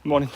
morning.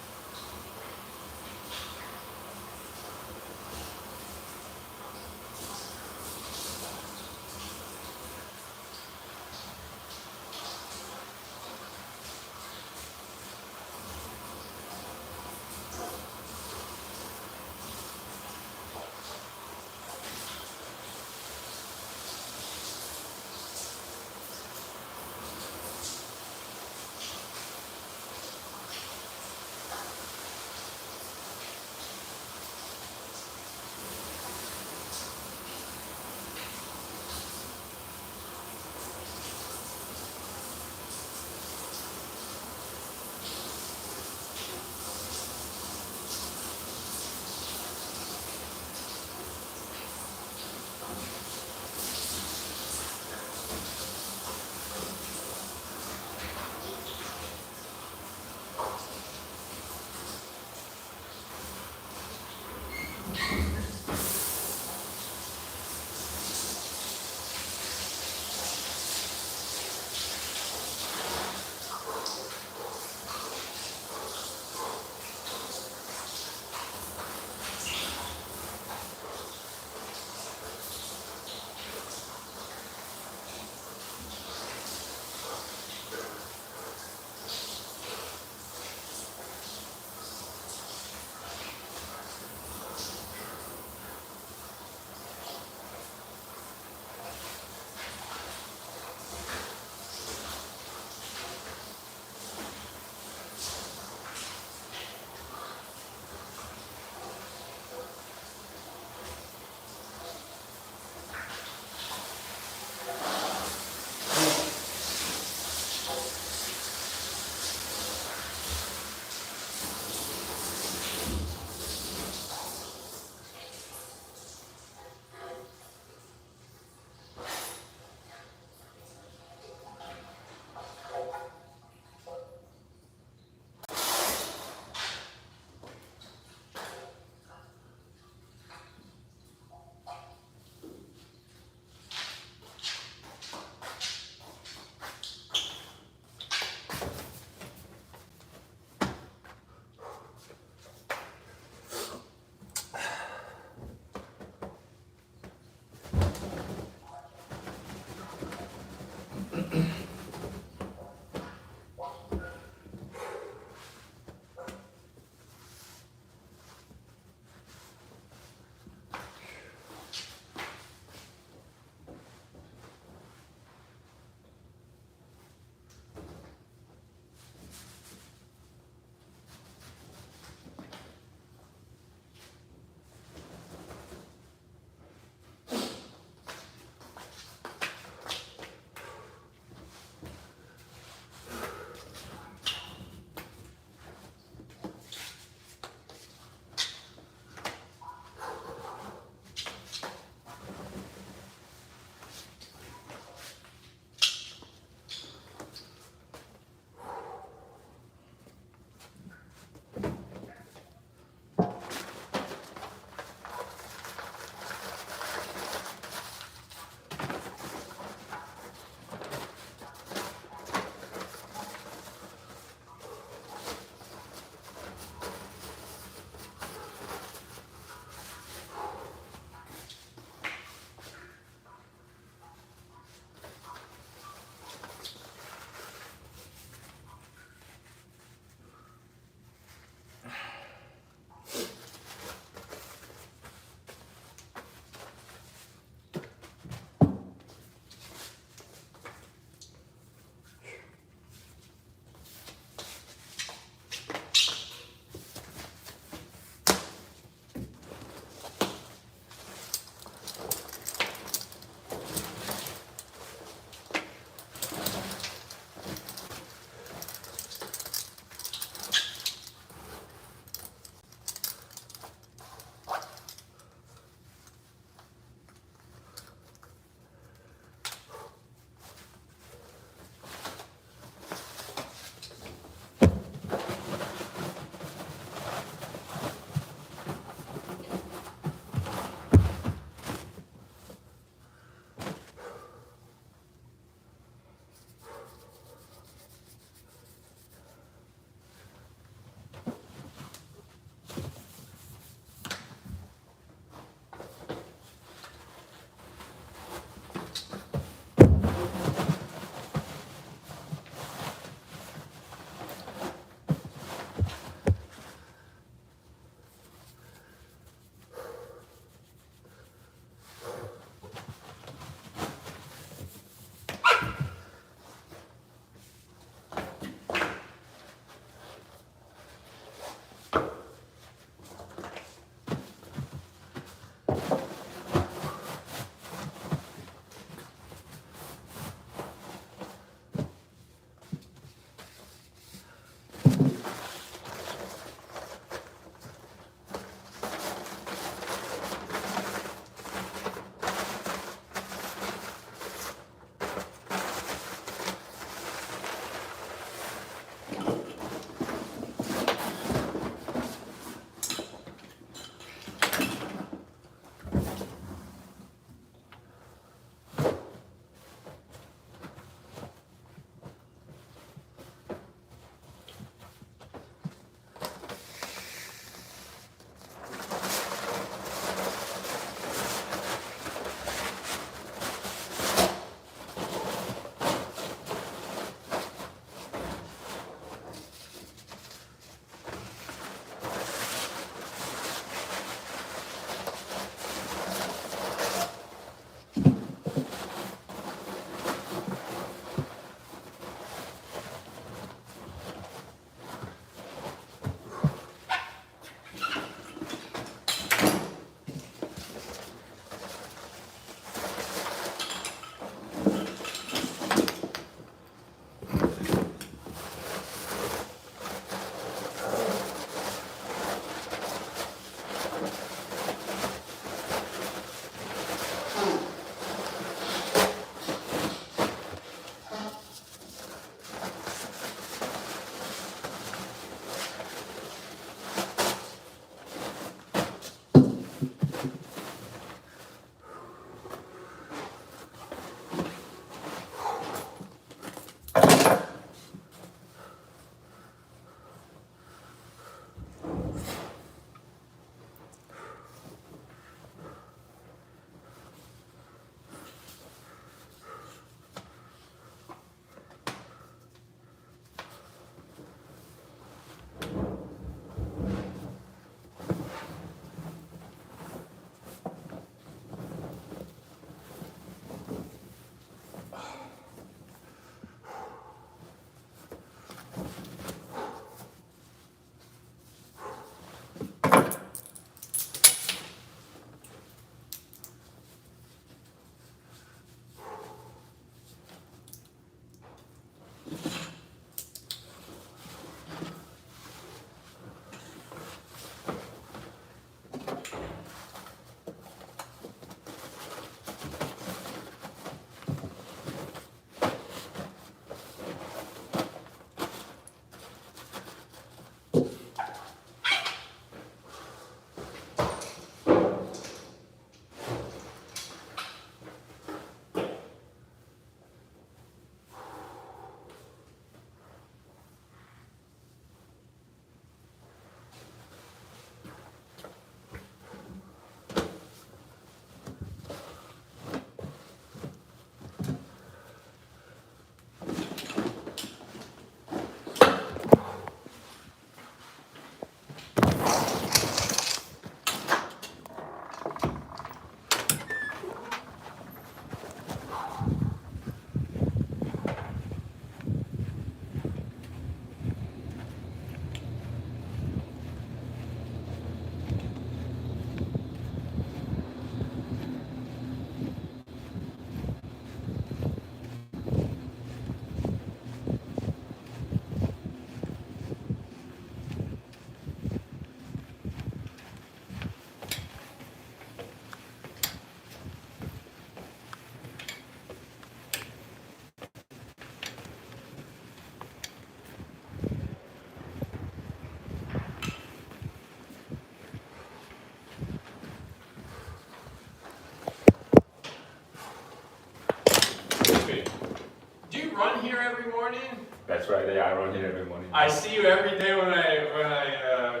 right. Yeah, I run here every morning. I see you every day when I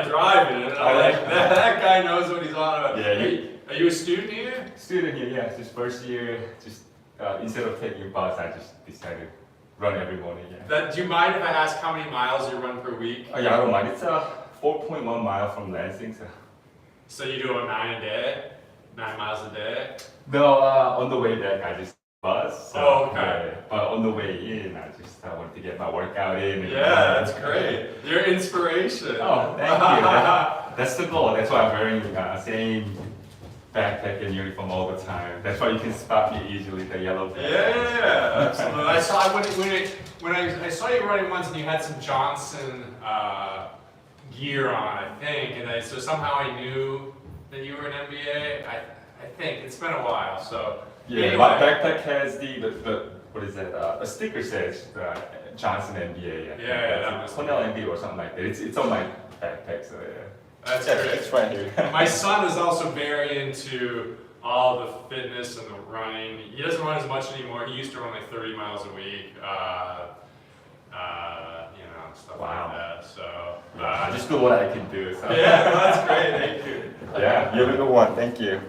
drive in, and I'm like, that guy knows what he's on about. Yeah, Are you a student here? Student here, yeah. Just first year, just instead of taking bus, I just decided to run every morning. Yeah. Do you mind if I ask how many miles you run per week? Oh, yeah, I don't mind. It's 4.1 miles from Lansing. So you do about 9 miles a day? No, on the way back, I just bus. So, Oh, okay. Yeah, but on the way in, I just wanted to get my workout in. And Yeah, that's great. You're inspiration. Oh, thank you. That's the goal. That's why I'm wearing same backpack and uniform all the time. That's why you can spot me easily, the yellow backpack. Yeah, absolutely. I saw when I saw you running once, and you had some Johnson gear on, I think, and so somehow I knew that you were an MBA. I think it's been a while, so. Yeah, anyway. my backpack has the what is that? A sticker says Johnson MBA. Yeah, Cornell MBA or something like that. It's on my backpack, so yeah. That's yeah, great. it's right here. My son is also very into all the fitness and the running. He doesn't run as much anymore. He used to run like 30 miles a week. Stuff like that. So I just do what I can do. So. Yeah, well, that's great. Thank you. Yeah, you have a good one. Thank you.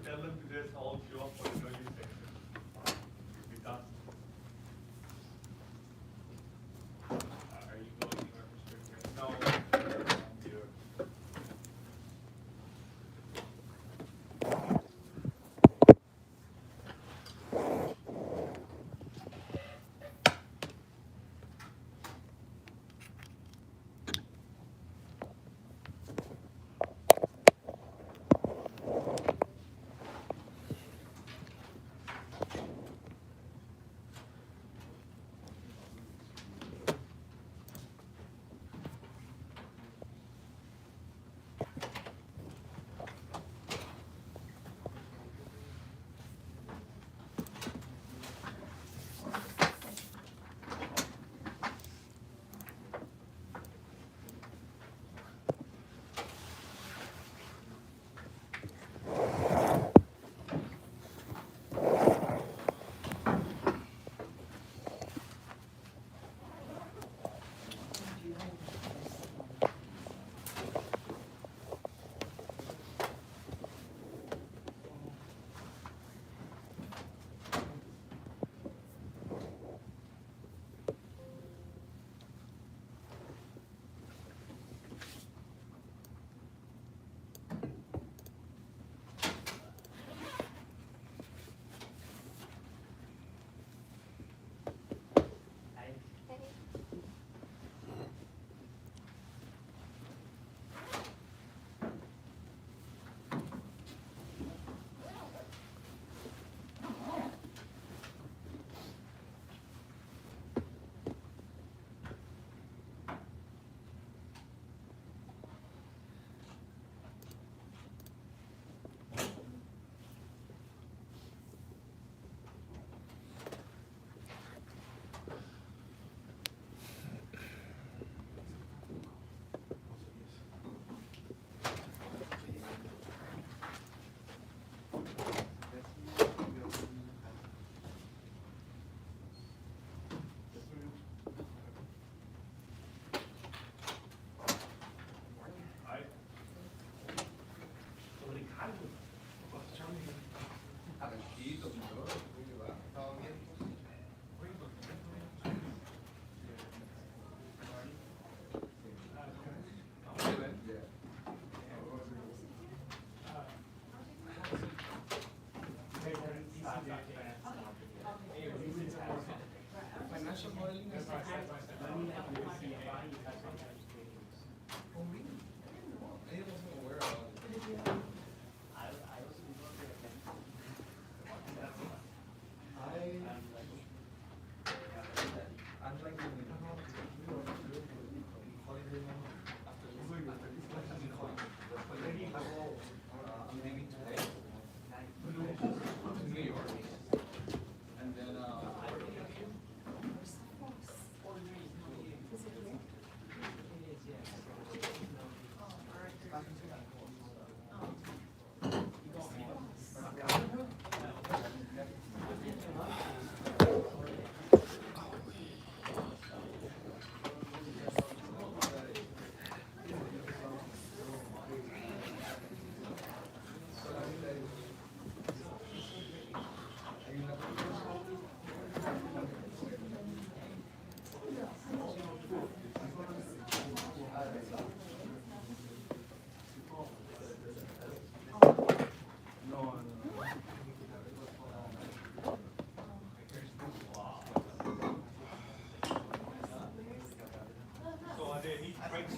tell them to just all show up for the interview section. Be done. Are you going anywhere for spring break? No. Here.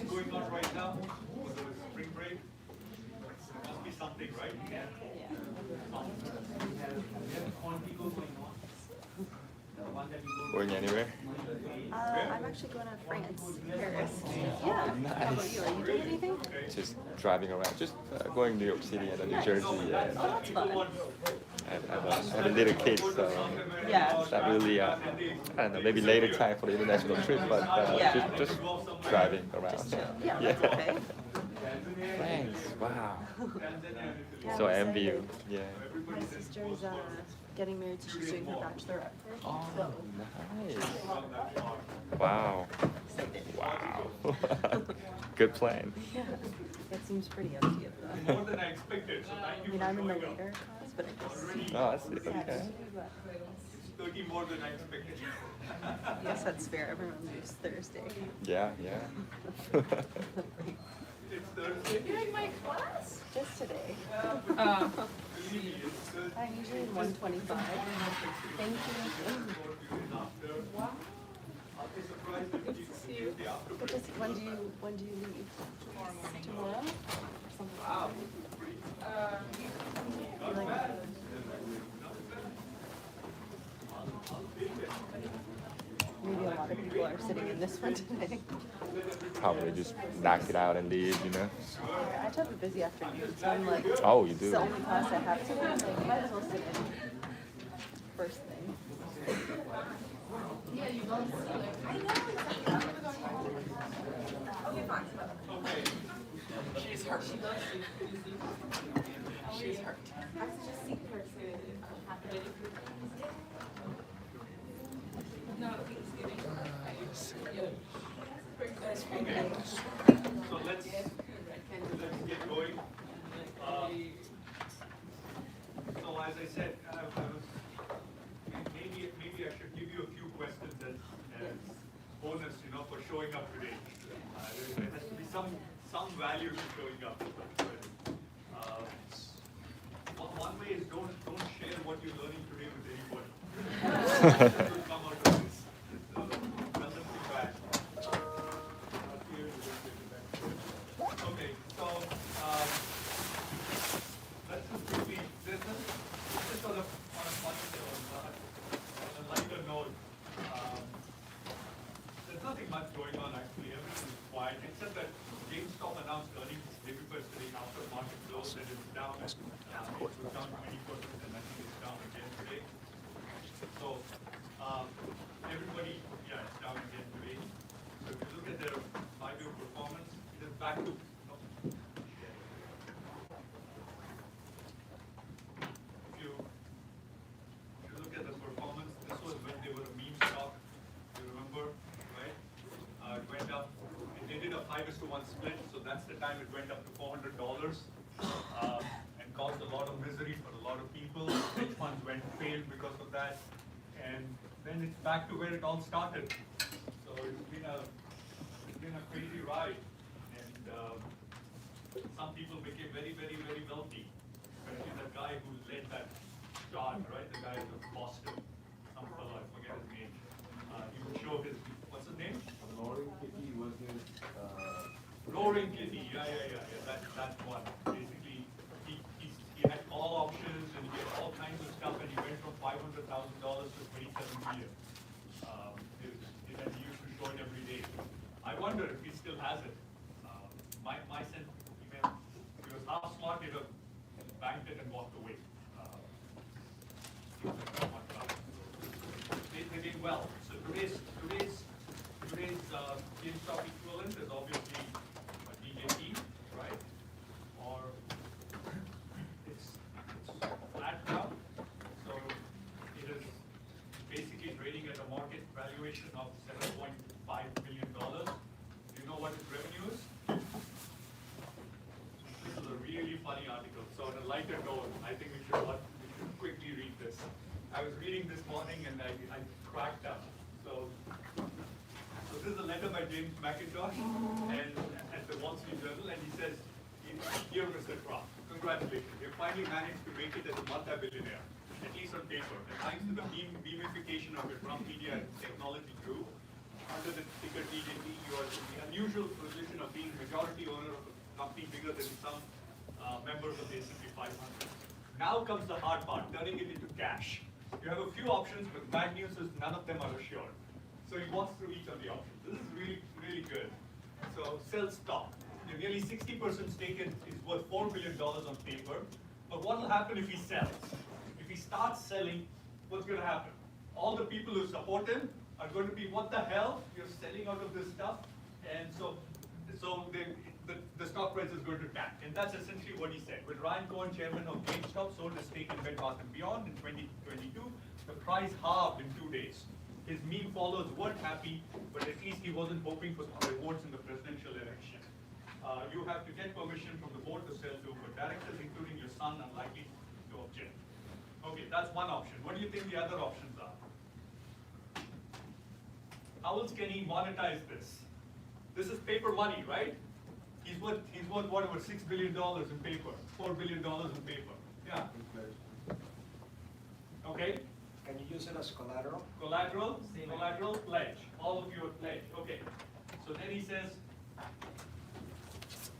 Going on right now for the spring break? There must be something, right? Going anywhere? I'm actually going to France, Paris. Yeah. How about you? Are you doing anything? Just driving around, just going New York City and then New Jersey. Oh, that's fun. I have a little kid, so Yeah. it's not really, I don't know, maybe later time for the international trip, but Yeah. just driving around. Yeah, that's okay. Thanks, wow. Yeah, So I I'm envy you. excited. Yeah. My sister's getting married, so she's doing her bachelorette. Oh, nice. Wow. Wow. Good plan. Yeah. It's seems pretty empty of the. More than I expected, so I thank you mean, for I'm in the showing up. later class, but I just. Already Oh, I see. Sad Okay. to see, but 30 more than I expected. yes, that's fair. Everyone leaves Thursday. Yeah, yeah. It's Thursday. You're in my class? Just today. Believe me, it's Thursday. I'm usually in 125. Thank you. Wow. I'll be surprised if you see the after. But just, when do you leave? Tomorrow? Something. Wow. You like, maybe a lot of people are sitting in this one today. Probably just knock it out and leave, you know? I have a busy afternoon, so I'm like, Oh, you it's do? the only class I have today. I'm like, might as well sit in first thing. Yeah, you don't see like. I know okay, fine. She's hurt. She loves you. She's hurt. I was just seeing her say happy. No, Thanksgiving. So let's get going. So as I said, maybe I should give you a few questions as bonus, for showing up today. There has to be some value to showing up. One way is don't share what you're learning today with anybody. Will come out of this. Doesn't feel bad. Okay, so let's just quickly, just on a lighter note, there's nothing much going on actually. Everything is quiet, except that GameStop announced earnings day before yesterday after market close, and it's down. It was down 20%, and I think it's down again today. So everybody, it's down again today. So if you look at their 5-year performance, it is back to. If you look at the performance, this was when they were a meme stock. You remember, right? It went up. They did a 5:1 split, so that's the time it went up to $400. And caused a lot of misery for a lot of people. Hedge funds failed because of that. And then it's back to where it all started. So it's been a crazy ride. And some people became very, very, very wealthy. Especially the guy who led that charge, right? The guy from Boston, some fellow, I forget his name. He would show his, what's his name? Roaring Kitty was his. Roaring Kitty, yeah. That's one. Basically, he had call options and he had all kinds of stuff, and he went from $500,000 to $27 million. He used to show it every day. I wonder if he still has it. My sense, he was half smart, he'd have banked it and walked away. They did well. So today's GameStop equivalent is obviously a DJT, right? Or it's flat now. So it is basically trading at a market valuation of $7.5 billion. Do you know what its revenue is? This is a really funny article. So on a lighter note, I think we should quickly read this. I was reading this morning and I cracked up. So this is a letter by James McIntosh and at the Wall Street Journal, and he says, "Dear Mr. Trump, congratulations. You finally managed to make it as a multi-billionaire, at least on paper. And thanks to the beamification of your Trump Media and Technology Group, under the ticker TJT, you are in the unusual position of being majority owner of a company bigger than some members of the S&P 500. Now comes the hard part, turning it into cash. You have a few options, but bad news is none of them are assured." So he walks through each of the options. This is really, really good. So sell stock. Your nearly 60% stake is worth $4 billion on paper. But what will happen if he sells? If he starts selling, what's going to happen? All the people who support him are going to be, what the hell? You're selling out of this stuff? And so the stock price is going to tank. And that's essentially what he said. When Ryan Cohen, chairman of GameStop, sold his stake in Bed Bath & Beyond in 2022, the price halved in 2 days. His meme followers weren't happy, but at least he wasn't hoping for rewards in the presidential election. You have to get permission from the board to sell to, but directors, including your son, are likely to object. Okay, that's one option. What do you think the other options are? How else can he monetize this? This is paper money, right? He's worth whatever, $6 billion in paper, $4 billion in paper. Yeah. Okay. Can you use it as collateral? Collateral, collateral, pledge. All of you are pledge. Okay. So then he says,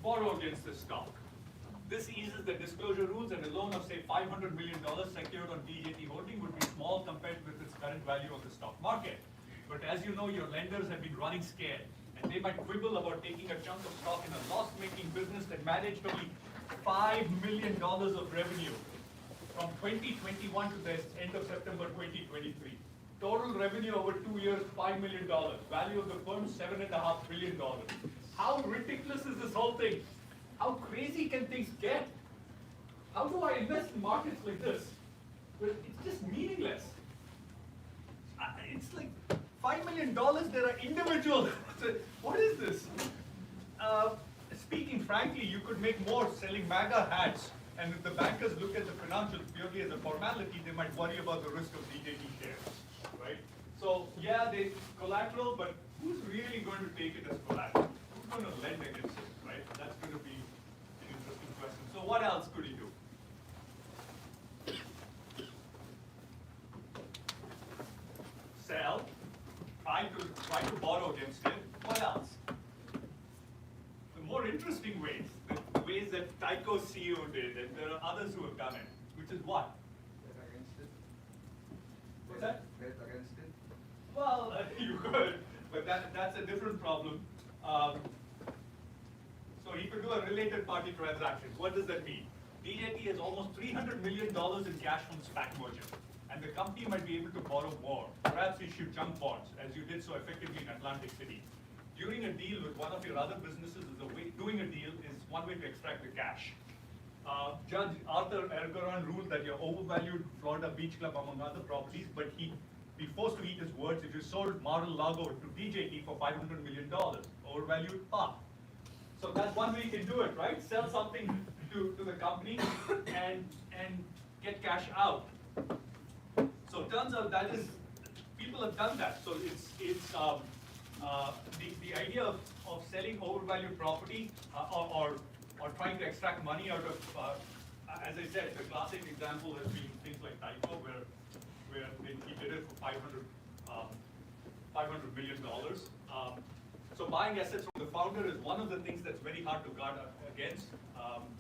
borrow against this stock. This eases the disclosure rules, and a loan of say $500 million secured on DJT holding would be small compared with its current value on the stock market. But as you know, your lenders have been running scared, and they might quibble about taking a chunk of stock in a loss-making business that managed only $5 million of revenue from 2021 to the end of September 2023. Total revenue over 2 years, $5 million. Value of the firm, $7.5 billion. How ridiculous is this whole thing? How crazy can things get? How do I invest in markets like this? But it's just meaningless. It's like $5 million, there are individuals. What is this? Speaking frankly, you could make more selling MAGA hats, and if the bankers look at the financials purely as a formality, they might worry about the risk of DJT shares, right? So yeah, they collateral, but who's really going to take it as collateral? Who's going to lend against it, right? That's going to be an interesting question. So what else could he do? Sell, try to borrow against it. What else? The more interesting ways, the ways that Tyco CEO did, and there are others who have done it, which is what? Bet against it. What's that? Bet against it. Well, you could, but that's a different problem. So he could do a related party transaction. What does that mean? DJT has almost $300 million in cash from SPAC merger, and the company might be able to borrow more, perhaps issue junk bonds, as you did so effectively in Atlantic City. Doing a deal with one of your other businesses is doing a deal is one way to extract the cash. Judge Arthur Ergeron ruled that you overvalued Florida Beach Club among other properties, but he'd be forced to eat his words if you sold Mar-a-Lago to DJT for $500 million, overvalued half. So that's one way you can do it, right? Sell something to the company and get cash out. So it turns out that is, people have done that. So it's the idea of selling overvalued property or trying to extract money out of, as I said, the classic example has been things like Tyco, where he did it for $500 million. So buying assets from the founder is one of the things that's very hard to guard against,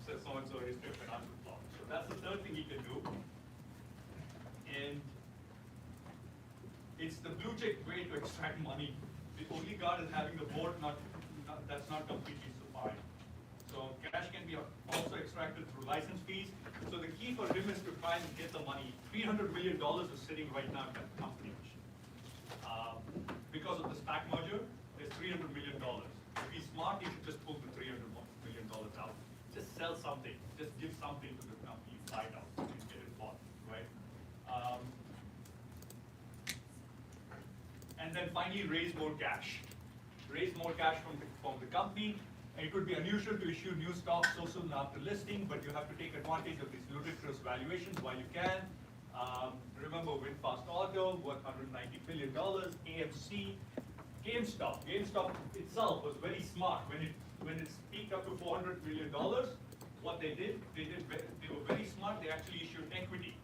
says so-and-so history of financial law. So that's the third thing he can do. And it's the blue check way to extract money. The only guard is having the board that's not completely supine. So cash can be also extracted through license fees. So the key for him is to try and get the money. $300 million is sitting right now in that company. Because of the SPAC merger, there's $300 million. If he's smart, he should just pull the $300 million out. Just sell something. Just give something to the company, buy it out, and get it bought, right? And then finally, raise more cash. Raise more cash from the company. It would be unusual to issue new stocks so soon after listing, but you have to take advantage of these ludicrous valuations while you can. Remember VinFast Auto, worth $190 billion, AMC, GameStop. GameStop itself was very smart. When it peaked up to $400 million, what they were very smart. They actually issued equity.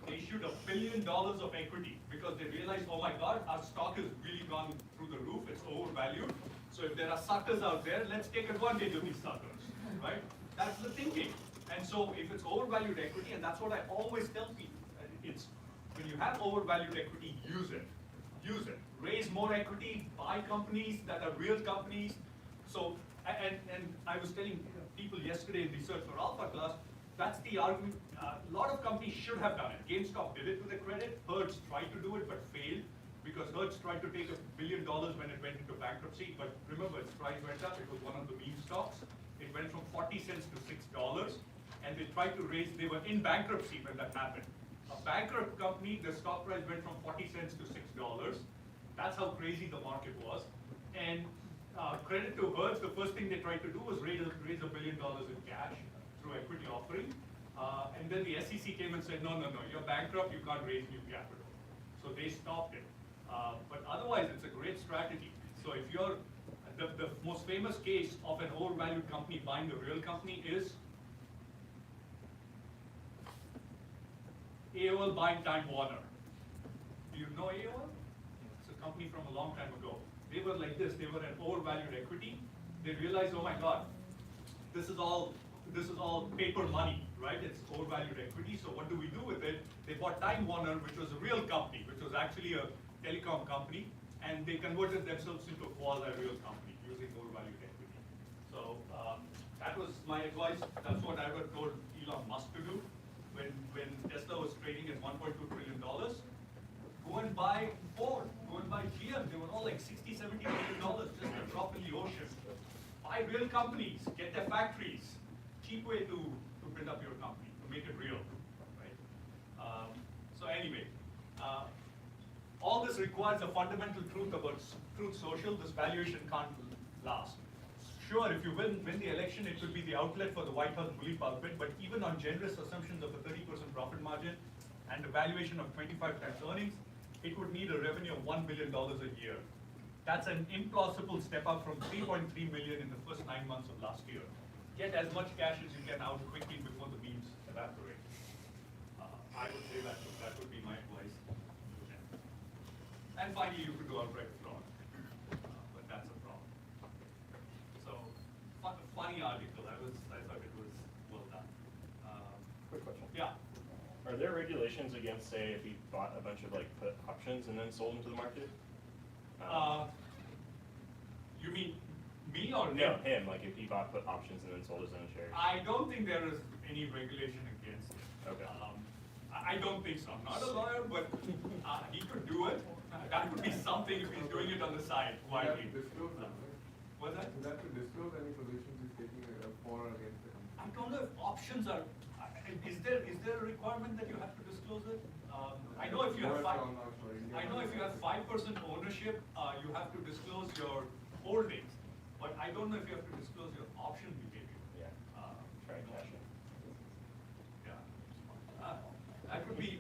They issued $1 billion of equity because they realized, oh my God, our stock has really gone through the roof. It's overvalued. So if there are suckers out there, let's take advantage of these suckers, right? That's the thinking. And so if it's overvalued equity, and that's what I always tell people, it's when you have overvalued equity, use it. Use it. Raise more equity, buy companies that are real companies. So, and I was telling people yesterday in research for Alpha class, that's the argument. A lot of companies should have done it. GameStop did it with a credit. Hertz tried to do it but failed because Hertz tried to take $1 billion when it went into bankruptcy. But remember, its price went up. It was one of the meme stocks. It went from 40 cents to $6. And they tried to raise, they were in bankruptcy when that happened. A bankrupt company, the stock price went from 40 cents to $6. That's how crazy the market was. And credit to Hertz, the first thing they tried to do was raise $1 billion in cash through equity offering. And then the SEC came and said, no, you're bankrupt, you can't raise new capital. So they stopped it. But otherwise, it's a great strategy. So if you're, the most famous case of an overvalued company buying a real company is AOL buying Time Warner. Do you know AOL? It's a company from a long time ago. They were like this, they were an overvalued equity. They realized, oh my God, this is all paper money, right? It's overvalued equity, so what do we do with it? They bought Time Warner, which was a real company, which was actually a telecom company, and they converted themselves into a quasi-real company using overvalued equity. So that was my advice. That's what I would told Elon Musk to do when Tesla was trading at $1.2 trillion. Go and buy Ford, go and buy GM. They were all like $60, $70 million just a drop in the ocean. Buy real companies, get their factories. Cheap way to build up your company, to make it real, right? So anyway, all this requires a fundamental truth about Truth Social. This valuation can't last. Sure, if you win the election, it could be the outlet for the White House bully pulpit, but even on generous assumptions of a 30% profit margin and a valuation of 25 times earnings, it would need a revenue of $1 billion a year. That's an implausible step up from 3.3 million in the first 9 months of last year. Get as much cash as you can out quickly before the memes evaporate. I would say that would be my advice. And finally, you could do outright fraud, but that's a problem. So, funny article. I thought it was well done. Quick question. Yeah. Are there regulations against, say, if he bought a bunch of like put options and then sold them to the market? You mean me or No, him? him. Like if he bought put options and then sold his own shares. I don't think there is any regulation against it. Okay. I don't think so. I'm not a lawyer, but he could do it. That would be something if he's doing it on the side quietly. Disclose them, right? What's that? You have to disclose any positions he's taking for or against the company. I don't know if options are. Is there a requirement that you have to disclose it? I know if you have US five. or not, or India I know if you have 5% ownership, you have to disclose your holdings, but I don't know if you have to disclose your option behavior. Yeah. Try and cash in. Yeah. That would be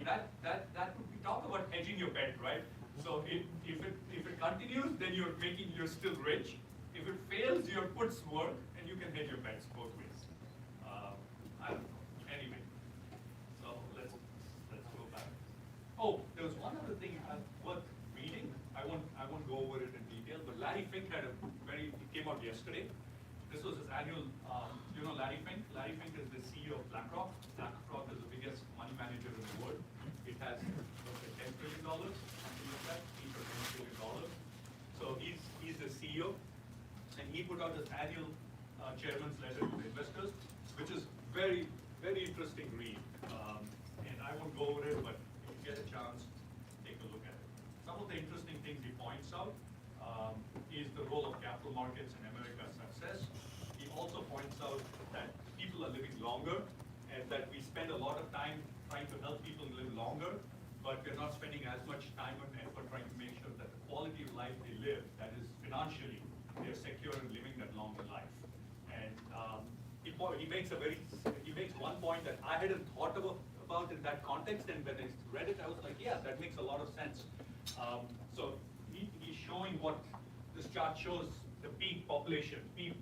talk about hedging your bet, right? So if it continues, then you're still rich. If it fails, your puts work, and you can hedge your bets both ways. I don't know. Anyway, so let's go back. Oh, there was one other thing worth reading. I won't go over it in detail, but Larry Fink had it came out yesterday. This was his annual, you know Larry Fink? Larry Fink is the CEO of BlackRock. BlackRock is the biggest money manager in the world. It has $10 trillion, something like that, $10 trillion. So he's the CEO, and he put out his annual chairman's letter to the investors, which is very, very interesting read. And I won't go over it, but if you get a chance, take a look at it. Some of the interesting things he points out is the role of capital markets in America's success. He also points out that people are living longer and that we spend a lot of time trying to help people live longer, but we're not spending as much time and effort trying to make sure that the quality of life they live, that is financially, they're secure in living that longer life. And he makes one point that I hadn't thought about in that context, and when I read it, I was like, yeah, that makes a lot of sense. So he's showing what this chart shows, the peak population, peak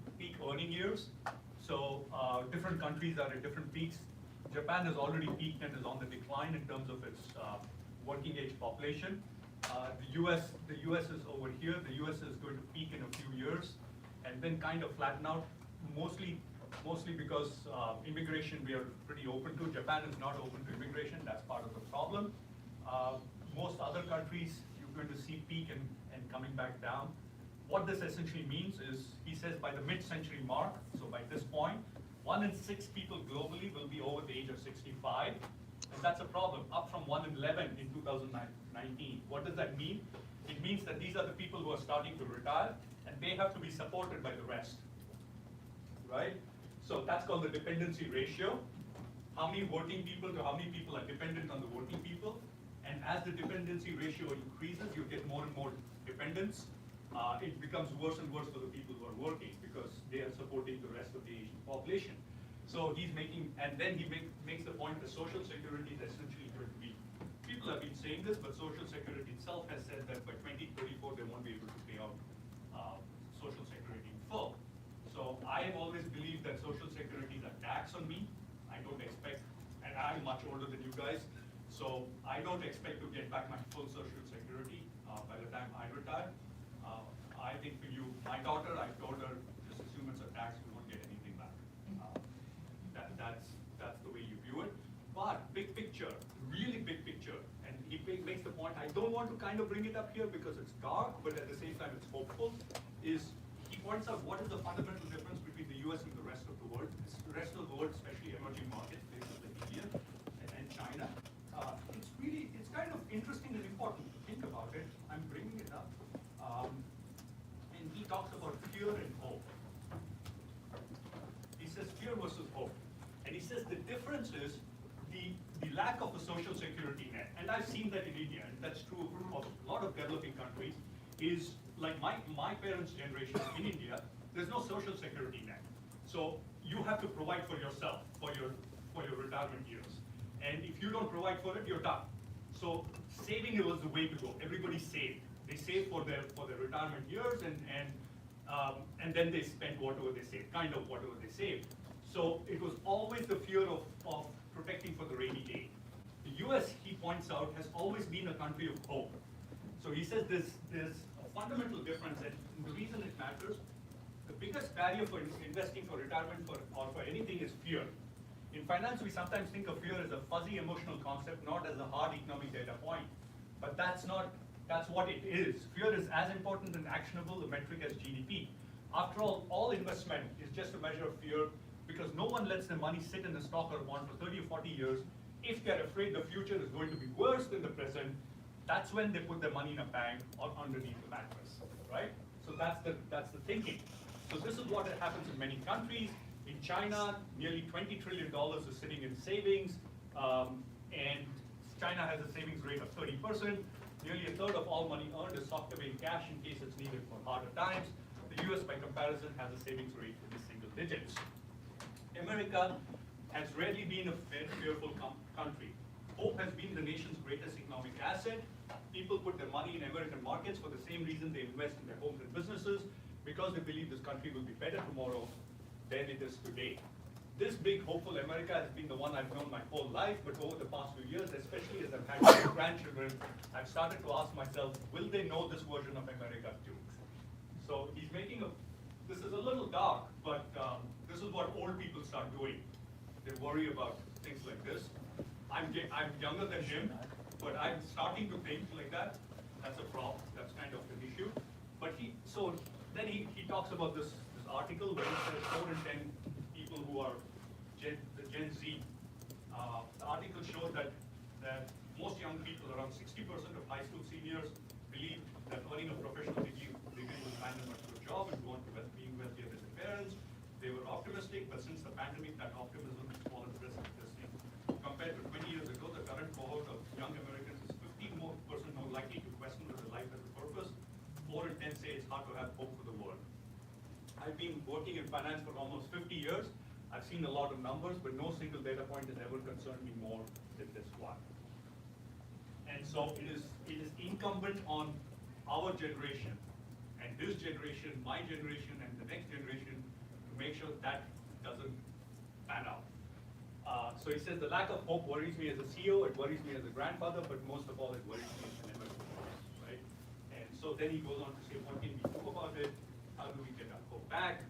earning years. So different countries are at different peaks. Japan has already peaked and is on the decline in terms of its working age population. The US is over here. The US is going to peak in a few years and then kind of flatten out, mostly because immigration we are pretty open to. Japan is not open to immigration. That's part of the problem. Most other countries you're going to see peak and coming back down. What this essentially means is, he says by the mid-century mark, so by this point, 1 in 6 people globally will be over the age of 65, and that's a problem, up from 1 in 11 in 2019. What does that mean? It means that these are the people who are starting to retire, and they have to be supported by the rest, right? So that's called the dependency ratio. How many working people to how many people are dependent on the working people, and as the dependency ratio increases, you get more and more dependents. it becomes worse and worse for the people who are working because they are supporting the rest of the Asian population. So he's making, and then he makes the point that social security is essentially going to be, people have been saying this, but Social Security itself has said that by 2034 they won't be able to pay out Social Security in full. So I have always believed that Social Security is a tax on me. I don't expect, and I'm much older than you guys, so I don't expect to get back my full Social Security by the time I retire. I think for you, my daughter, I told her, just assume it's a tax, you won't get anything back. That's the way you view it. But big picture, really big picture, and he makes the point, I don't want to kind of bring it up here because it's dark, but at the same time it's hopeful, is he points out what is the fundamental difference between the US and the rest of the world. The rest of the world, especially emerging markets, places like India and China. It's kind of interesting and important to think about it. I'm bringing it up. And he talks about fear and hope. He says fear versus hope. And he says the difference is the lack of a social security net. And I've seen that in India, and that's true of a lot of developing countries, is like my parents' generation in India, there's no social security net. So you have to provide for yourself, for your retirement years. And if you don't provide for it, you're done. So saving was the way to go. Everybody saved. They saved for their retirement years, and then they spent whatever they saved, kind of whatever they saved. So it was always the fear of protecting for the rainy day. The US, he points out, has always been a country of hope. So he says there's a fundamental difference, and the reason it matters, the biggest barrier for investing for retirement or for anything is fear. In finance, we sometimes think of fear as a fuzzy emotional concept, not as a hard economic data point. But that's what it is. Fear is as important and actionable a metric as GDP. After all investment is just a measure of fear because no one lets their money sit in a stock or bond for 30 or 40 years. If they're afraid the future is going to be worse than the present, that's when they put their money in a bank or underneath the mattress, right? So that's the thinking. So this is what happens in many countries. In China, nearly $20 trillion is sitting in savings, and China has a savings rate of 30%. Nearly a third of all money earned is socked away in cash in case it's needed for harder times. The US, by comparison, has a savings rate in the single digits. America has rarely been a very fearful country. Hope has been the nation's greatest economic asset. People put their money in American markets for the same reason they invest in their homes and businesses, because they believe this country will be better tomorrow than it is today. This big, hopeful America has been the one I've known my whole life, but over the past few years, especially as I've had grandchildren, I've started to ask myself, will they know this version of America too? So he's making this is a little dark, but this is what old people start doing. They worry about things like this. I'm younger than him, but I'm starting to think like that. That's a problem, that's kind of an issue. But then he talks about this article where he says 4 in 10 people who are the Gen Z. The article showed that most young people, around 60% of high school seniors, believe that earning a professional degree will land them a good job and go on to being wealthier than their parents. They were optimistic, but since the pandemic, that optimism has fallen precipitously. Compared to 20 years ago, the current cohort of young Americans is 15% more likely to question whether life has a purpose. 4 in 10 say it's hard to have hope for the world. I've been working in finance for almost 50 years. I've seen a lot of numbers, but no single data point has ever concerned me more than this one. And so it is incumbent on our generation, and this generation, my generation, and the next generation to make sure that doesn't pan out. So he says the lack of hope worries me as a CEO, it worries me as a grandfather, but most of all it worries me as an American, right? And so then he goes on to say, what can we do about it? How do we get our hope back?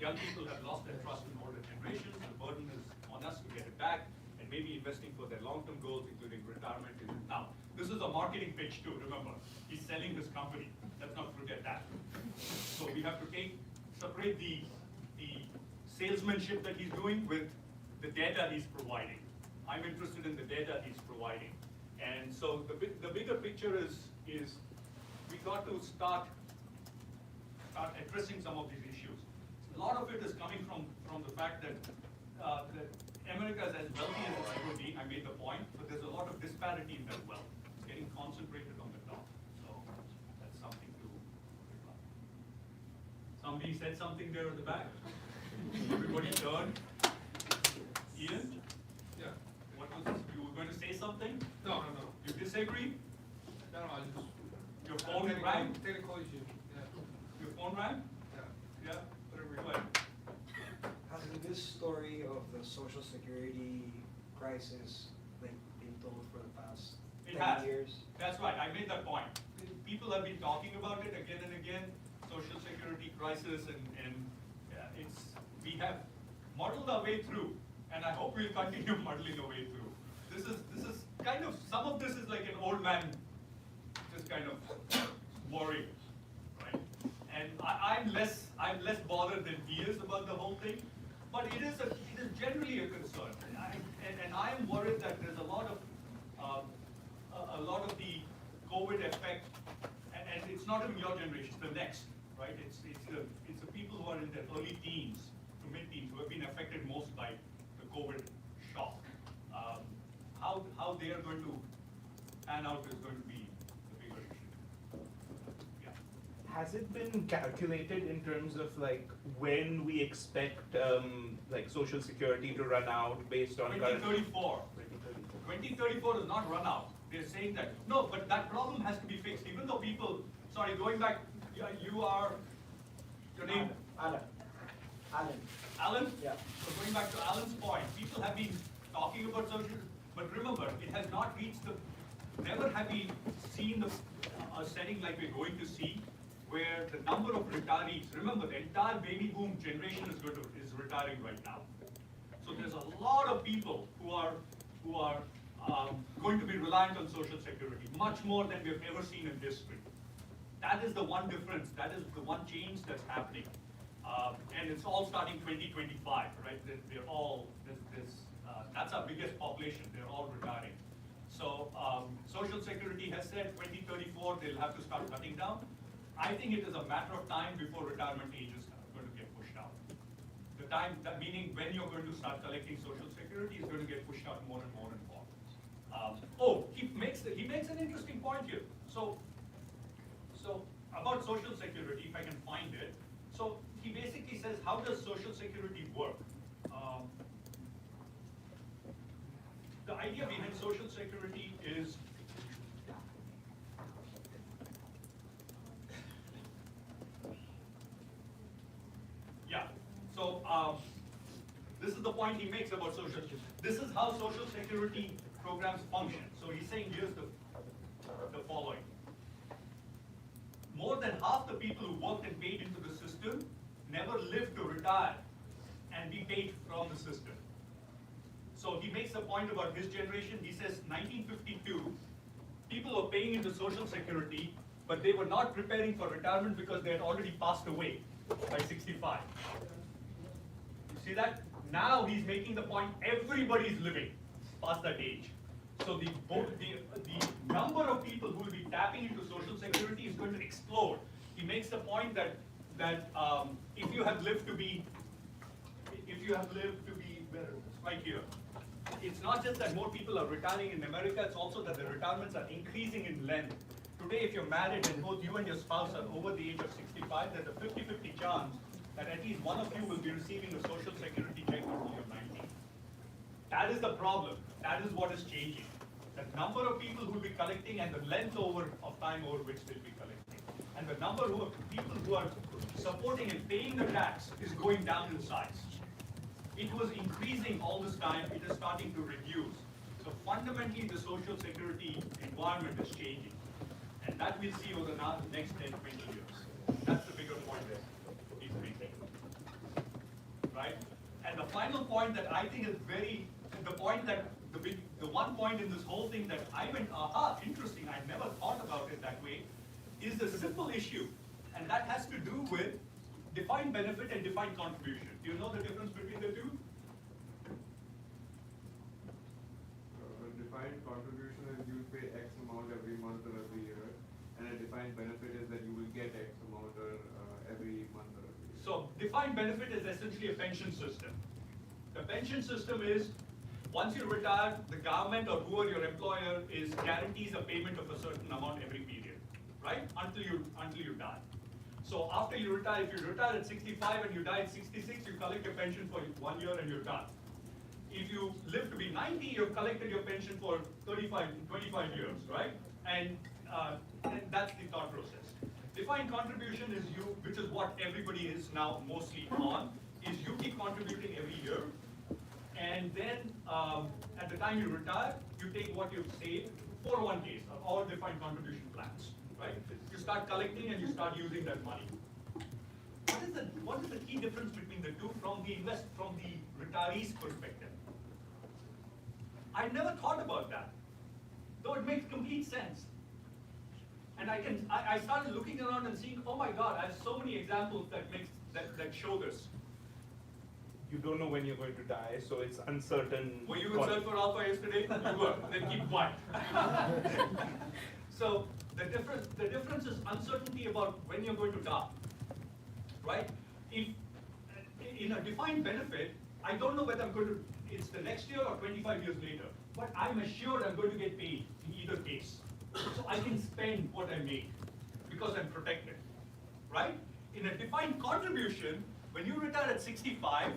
Young people have lost their trust in older generations. The burden is on us to get it back, and maybe investing for their long-term goals, including retirement. Now, this is a marketing pitch too, remember. He's selling his company. Let's not forget that. So we have to separate the salesmanship that he's doing with the data he's providing. I'm interested in the data he's providing. And so the bigger picture is we got to start addressing some of these issues. A lot of it is coming from the fact that America is as wealthy as it's ever been. I made the point, but there's a lot of disparity in that wealth. It's getting concentrated on the top. So that's something to Somebody said something there at the back. Everybody turned. Ian? Yeah. What was this? You were going to say something? No. You disagree? No, I just. Your phone rang? Technical issue. Yeah. Your phone rang? Yeah. Yeah? Whatever. Go ahead. Has this story of the social security crisis like been told for the past It 10 has. years? That's right. I made that point. People have been talking about it again and again. Social security crisis, and we have muddled our way through, and I hope we'll continue muddling our way through. This is kind of, some of this is like an old man just kind of worry, right? And I'm less bothered than he is about the whole thing, but it is generally a concern, and I am worried that there's a lot of the COVID effect, and it's not even your generation, it's the next, right? It's the people who are in their early teens to mid-teens who have been affected most by the COVID shock. How they are going to pan out is going to be the bigger issue. Yeah. Has it been calculated in terms of like when we expect like Social Security to run out based on 2034. 2034 is not run out. They're saying that, no, but that problem has to be fixed. Even though people, sorry, going back, you are, your name? Alan. Alan? Yeah. So going back to Alan's point, people have been talking about social, but remember, it has not reached never have we seen a setting like we're going to see, where the number of retirees, remember, the entire baby boom generation is retiring right now. So there's a lot of people who are going to be reliant on Social Security, much more than we've ever seen in history. That is the one difference, that is the one change that's happening. And it's all starting 2025, right? They're all, that's our biggest population, they're all retiring. So Social Security has said 2034, they'll have to start cutting down. I think it is a matter of time before retirement age is going to get pushed out. The time, meaning when you're going to start collecting Social Security is going to get pushed out more and more and more. He makes an interesting point here. So about Social Security, if I can find it. So he basically says, how does Social Security work? The idea behind Social Security is this is the point he makes about social. This is how Social Security programs function. So he's saying here's the following. More than half the people who worked and paid into the system never lived to retire and be paid from the system. So he makes a point about his generation. He says 1952, people were paying into Social Security, but they were not preparing for retirement because they had already passed away by 65. You see that? Now he's making the point everybody is living past that age. So the number of people who will be tapping into Social Security is going to explode. He makes the point that if you have lived to be right here, it's not just that more people are retiring in America, it's also that the retirements are increasing in length. Today, if you're married and both you and your spouse are over the age of 65, there's a 50-50 chance that at least one of you will be receiving a Social Security check until you're 90. That is the problem. That is what is changing. The number of people who will be collecting and the length of time over which they'll be collecting. And the number of people who are supporting and paying the tax is going down in size. It was increasing all this time, it is starting to reduce. So fundamentally the Social Security environment is changing. And that we'll see over the next 10, 20 years. That's the bigger point there. He's making. Right? And the final point that I think is the one point in this whole thing that I went, interesting, I never thought about it that way, is the simple issue. And that has to do with defined benefit and defined contribution. Do you know the difference between the two? Defined contribution is you pay X amount every month or every year, and a defined benefit is that you will get X amount or every month or every year. So defined benefit is essentially a pension system. The pension system is, once you retire, the government or whoever your employer is guarantees a payment of a certain amount every period, right? Until you die. So after you retire, if you retire at 65 and you die at 66, you collect your pension for 1 year and you're done. If you live to be 90, you've collected your pension for 25 years, right? And that's the thought process. Defined contribution is you, which is what everybody is now mostly on, is you keep contributing every year. And then at the time you retire, you take what you've saved, 401ks, all defined contribution plans, right? You start collecting and you start using that money. What is the key difference between the two from the retiree's perspective? I never thought about that, though it makes complete sense. And I started looking around and seeing, oh my God, I have so many examples that show this. You don't know when you're going to die, so it's uncertain. Were you in Sulfur Alpha yesterday? You were. Then keep quiet. So the difference is uncertainty about when you're going to die, right? If in a defined benefit, I don't know whether I'm going to. It's the next year or 25 years later, but I'm assured I'm going to get paid in either case. So I can spend what I make because I'm protected, right? In a defined contribution, when you retire at 65,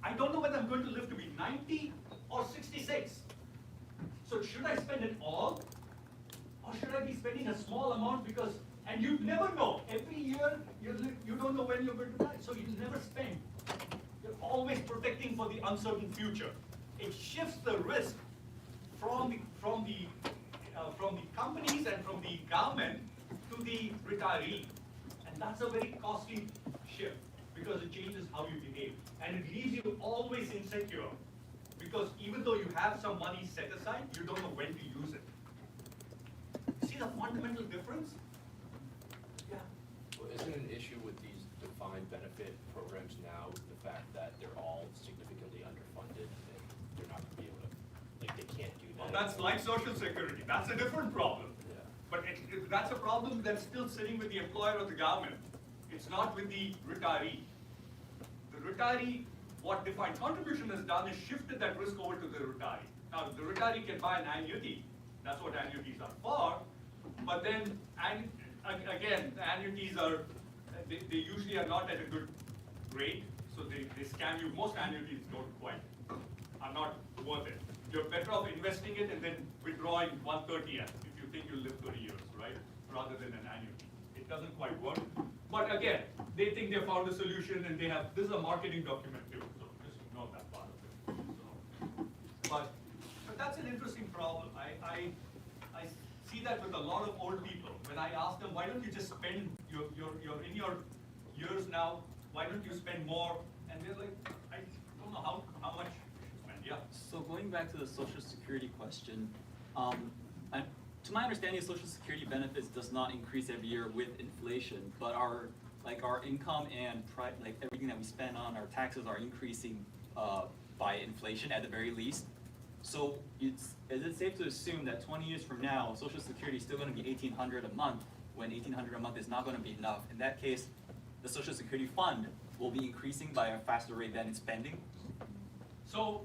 I don't know whether I'm going to live to be 90 or 66. So should I spend it all? Or should I be spending a small amount because, and you never know, every year you don't know when you're going to die, so you never spend. You're always protecting for the uncertain future. It shifts the risk from the companies and from the government to the retiree. And that's a very costly shift because it changes how you behave. And it leaves you always insecure because even though you have some money set aside, you don't know when to use it. See the fundamental difference? Yeah. Well, isn't an issue with these defined benefit programs now the fact that they're all significantly underfunded and they're not going to be able to, like they can't do that? Well, that's like Social Security. That's a different problem. Yeah. But that's a problem that's still sitting with the employer or the government. It's not with the retiree. The retiree, what defined contribution has done is shifted that risk over to the retiree. Now, the retiree can buy an annuity. That's what annuities are for. But then, and again, the annuities are, they usually are not at a good rate. So they scam you. Most annuities are not worth it. You're better off investing it and then withdrawing 1/30th if you think you'll live 30 years, right? Rather than an annuity. It doesn't quite work. But again, they think they found a solution and they have, this is a marketing document too, so just ignore that part of it. So, but that's an interesting problem. I see that with a lot of old people. When I ask them, why don't you just spend, you're in your years now, why don't you spend more? And they're like, I don't know how much you should spend, yeah. So going back to the Social Security question, to my understanding, Social Security benefits does not increase every year with inflation, but our income and everything that we spend on our taxes are increasing by inflation at the very least. So is it safe to assume that 20 years from now, Social Security is still going to be $1,800 a month when $1,800 a month is not going to be enough? In that case, the Social Security fund will be increasing by a faster rate than it's spending? So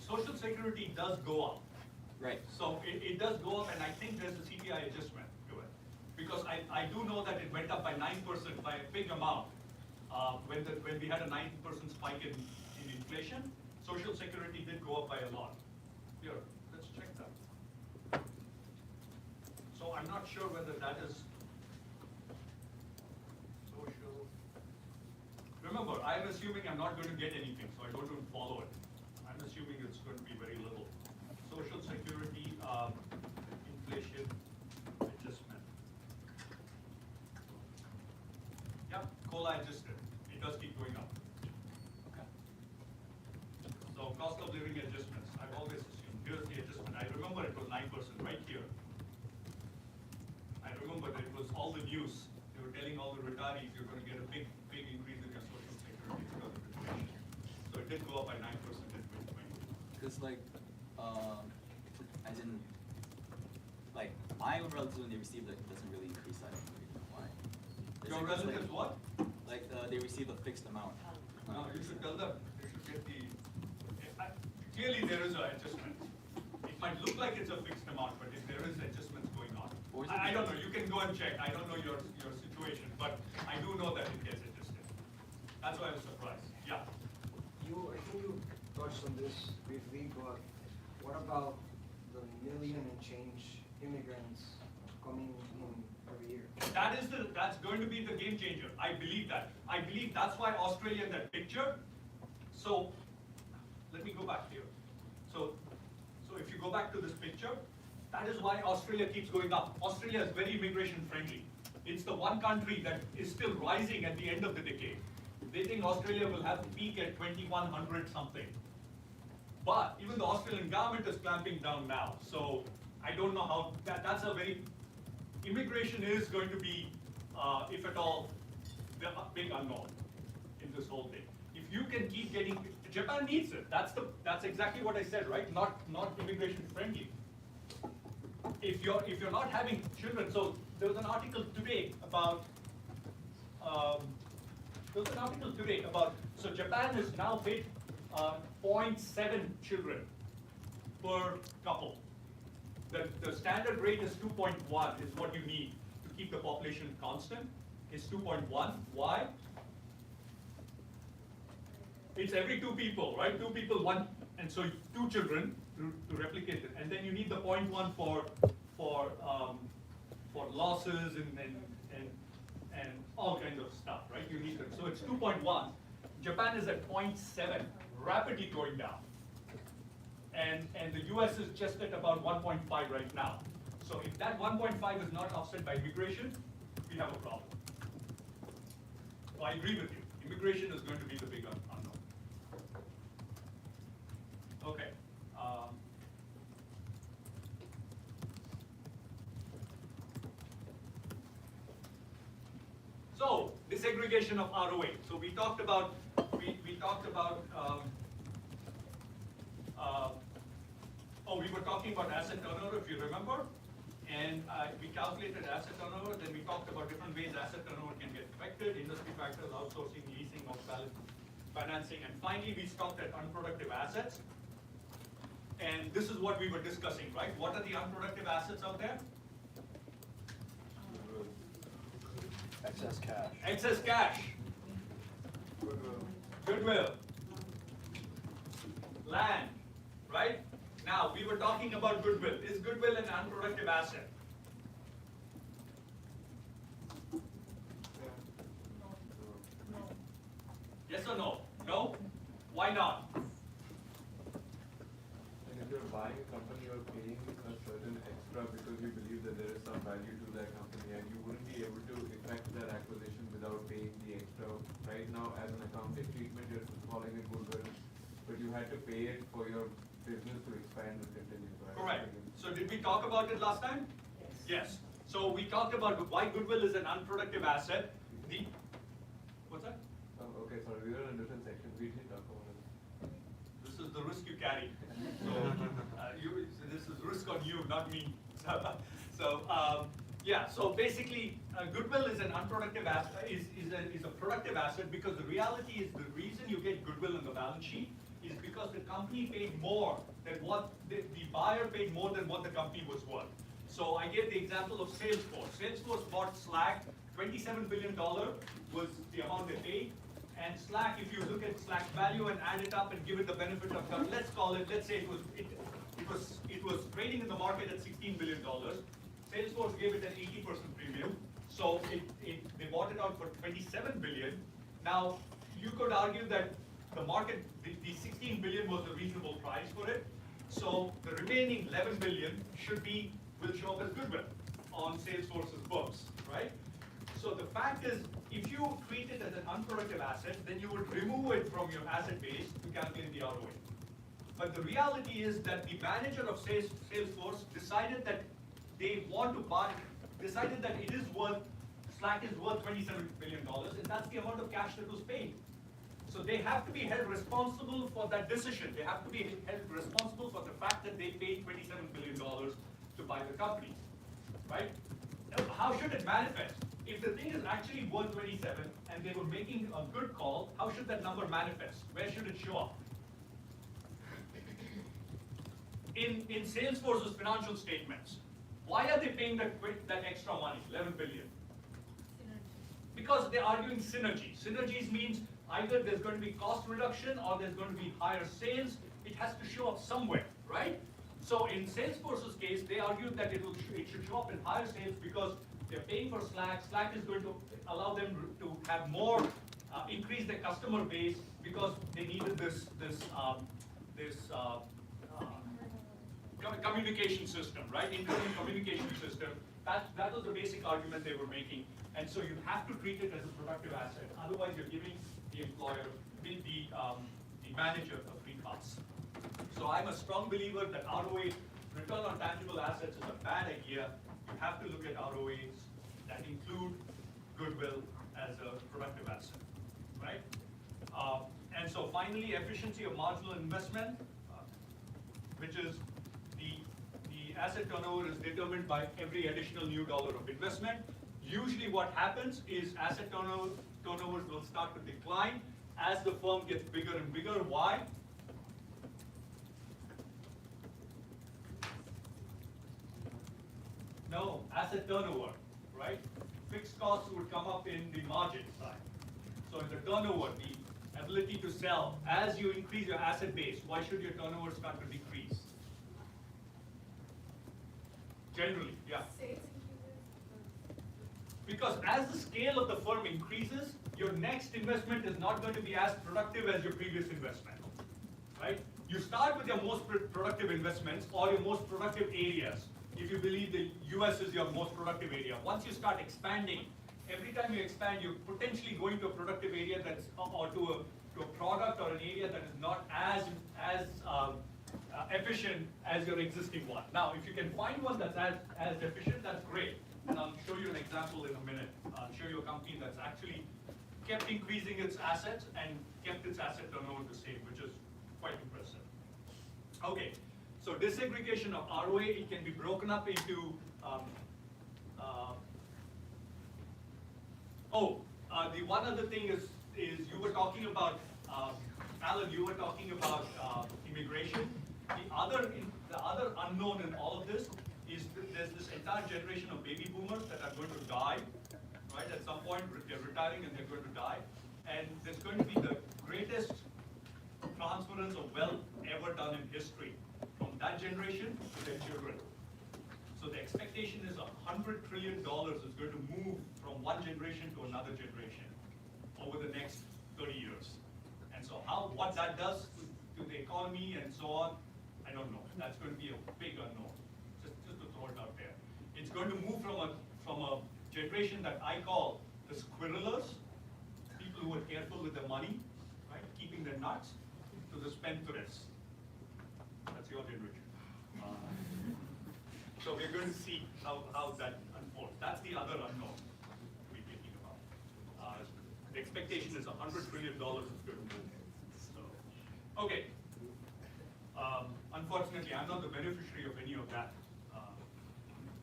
Social Security does go up. Right. So it does go up, and I think there's a CPI adjustment to it. Because I do know that it went up by 9% by a big amount when we had a 9% spike in inflation. Social Security did go up by a lot. Here, let's check that. So I'm not sure whether that is social. Remember, I'm assuming I'm not going to get anything, so I don't even follow it. I'm assuming it's going to be very little. Social Security inflation adjustment. Yeah, COLA adjusted. It does keep going up. Okay. So cost of living adjustments, I've always assumed, here's the adjustment. I remember it was 9% right here. I remember that it was all the news. They were telling all the retirees you're going to get a big increase in your Social Security because of inflation. So it did go up by 9% in 2020. Because as in, my relatives when they receive it doesn't really increase. I don't really know why. Your relatives what? They receive a fixed amount. No, you should tell them. They should get the. Clearly, there is an adjustment. It might look like it's a fixed amount, but if there is adjustments going on. Or is it I don't know, because- you can go and check, I don't know your situation, but I do know that it gets adjusted. That's why I was surprised, yeah. I think you touched on this briefly, but what about the million and change immigrants coming in every year? That's going to be the game changer. I believe that. I believe that's why Australia in that picture. So let me go back here. So if you go back to this picture, that is why Australia keeps going up. Australia is very immigration friendly. It's the one country that is still rising at the end of the decade. They think Australia will have a peak at 2100 something. But even the Australian government is clamping down now. So I don't know how, that's a very, immigration is going to be, if at all, the big unknown in this whole thing. If you can keep getting, Japan needs it. That's exactly what I said, right? Not immigration friendly. If you're not having children, so there was an article today about, so Japan has now hit 0.7 children per couple. The standard rate is 2.1 is what you need to keep the population constant, is 2.1. Why? It's every 2 people, right? 2 people, 1, and so 2 children to replicate it. And then you need the 0.1 for losses and all kinds of stuff, right? You need them. So it's 2.1. Japan is at 0.7, rapidly going down. And the US is just at about 1.5 right now. So if that 1.5 is not offset by immigration, we have a problem. So I agree with you. Immigration is going to be the big unknown. Okay. So disaggregation of ROA. So we talked about we were talking about asset turnover, if you remember, and we calculated asset turnover. Then we talked about different ways asset turnover can get affected: industry factors, outsourcing, leasing, off-balance financing, and finally we stopped at unproductive assets. And this is what we were discussing, right? What are the unproductive assets out there? Excess cash. Excess cash. Goodwill. Land, right? Now, we were talking about goodwill. Is goodwill an unproductive asset? Yes or no? No? Why not? And if you're buying a company, you're paying a certain extra because you believe that there is some value to that company, and you wouldn't be able to effect that acquisition without paying the extra. Right now, as an accounting treatment, you're calling it goodwill, but you had to pay it for your business to expand and continue. Right? Correct. So did we talk about it last time? Yes. So we talked about why goodwill is an unproductive asset. What's that? Okay, sorry, we were in a different section. We did talk about it. This is the risk you carry. So, this is risk on you, not me. Yeah. So basically, goodwill is an unproductive asset. Is a productive asset because the reality is the reason you get goodwill on the balance sheet is because the company paid more than what the buyer paid more than what the company was worth. So I gave the example of Salesforce. Salesforce bought Slack. $27 billion was the amount they paid. And Slack, if you look at Slack's value and add it up and give it the benefit of doubt, let's say it was trading in the market at $16 billion. Salesforce gave it an 80% premium. So they bought it out for $27 billion. Now, you could argue that the market, the $16 billion was a reasonable price for it. So the remaining $11 billion will show up as goodwill on Salesforce's books, right? So the fact is, if you treat it as an unproductive asset, then you would remove it from your asset base to calculate the ROA. But the reality is that the manager of Salesforce decided that decided that Slack is worth $27 billion, and that's the amount of cash that was paid. So they have to be held responsible for that decision. They have to be held responsible for the fact that they paid $27 billion to buy the company, right? Now, how should it manifest? If the thing is actually worth 27 and they were making a good call, how should that number manifest? Where should it show up? In Salesforce's financial statements, Why are they paying that extra money, 11 billion? Because they're arguing synergy. Synergies means either there's going to be cost reduction or there's going to be higher sales. It has to show up somewhere, right? So in Salesforce's case, they argued that it should show up in higher sales because they're paying for Slack. Slack is going to allow them to have more, increase their customer base because they needed this communication system, right? Internal communication system. That was the basic argument they were making. And so you have to treat it as a productive asset. Otherwise, you're giving the employer, the manager, a free pass. So I'm a strong believer that ROA, return on tangible assets, is a bad idea. You have to look at ROAs that include goodwill as a productive asset, right? And so finally, efficiency of marginal investment, which is the asset turnover is determined by every additional new dollar of investment. Usually what happens is asset turnovers will start to decline as the firm gets bigger and bigger. Why? No, asset turnover, right? Fixed costs would come up in the margin side. So in the turnover, the ability to sell, as you increase your asset base, why should your turnover start to decrease? Generally, yeah. Because as the scale of the firm increases, your next investment is not going to be as productive as your previous investment, right? You start with your most productive investments or your most productive areas. If you believe the US is your most productive area, once you start expanding, every time you expand, you're potentially going to a productive area that's, or to a product or an area that is not as efficient as your existing one. Now, if you can find one that's as efficient, that's great. And I'll show you an example in a minute. I'll show you a company that's actually kept increasing its assets and kept its asset turnover the same, which is quite impressive. Okay, so disaggregation of ROA, it can be broken up into, the one other thing is you were talking about, Alan, you were talking about immigration. The other unknown in all of this is there's this entire generation of baby boomers that are going to die, right? At some point, they're retiring and they're going to die. And there's going to be the greatest transference of wealth ever done in history from that generation to their children. So the expectation is $100 trillion is going to move from one generation to another generation over the next 30 years. And so what that does to the economy and so on, I don't know. That's going to be a big unknown. Just to throw it out there. It's going to move from a generation that I call the squirrelers, people who are careful with their money, right, keeping their nuts, to the spendthrifts. That's your generation. So we're going to see how that unfolds. That's the other unknown we're thinking about. The expectation is $100 trillion is going to move. So, okay. Unfortunately, I'm not the beneficiary of any of that.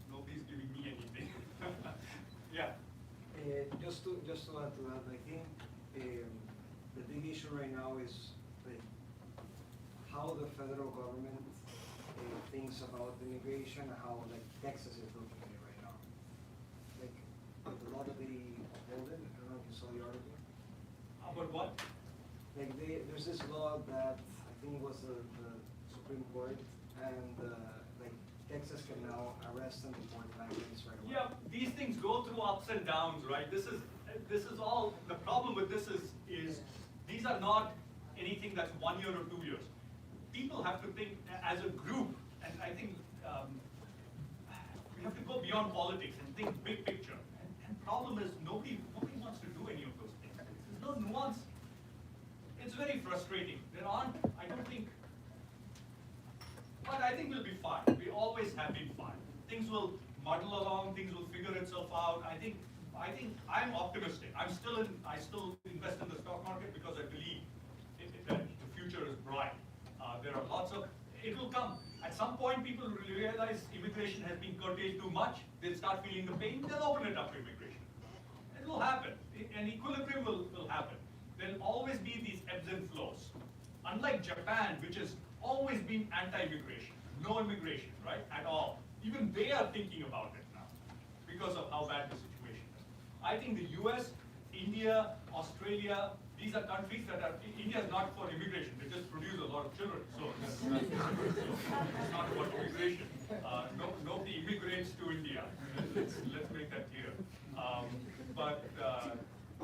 Nobody's giving me anything. Yeah. Just to add to that, I think the big issue right now is how the federal government thinks about immigration and how Texas is looking at it right now. With a lot of the uploaded, I don't know if you saw the article. About what? There's this law that I think was the Supreme Court, and Texas can now arrest and deport migrants right away. Yeah, these things go through ups and downs, right? This is all, the problem with this is these are not anything that's 1 year or 2 years. People have to think as a group, and I think we have to go beyond politics and think big picture. And problem is nobody wants to do any of those things. There's no nuance. It's very frustrating. There aren't, I don't think, but I think we'll be fine. We always have been fine. Things will muddle along, things will figure itself out. I think I'm optimistic. I still invest in the stock market because I believe that the future is bright. There are lots of, it will come. At some point, people will realize immigration has been curtailed too much. They'll start feeling the pain. They'll open it up to immigration. It will happen. An equilibrium will happen. There'll always be these ebbs and flows. Unlike Japan, which has always been anti-immigration, no immigration, right, at all. Even they are thinking about it now because of how bad the situation is. I think the US, India, Australia, these are countries that are, India is not for immigration, they just produce a lot of children, so that's different. So it's not about immigration. Nobody immigrates to India, let's make that clear.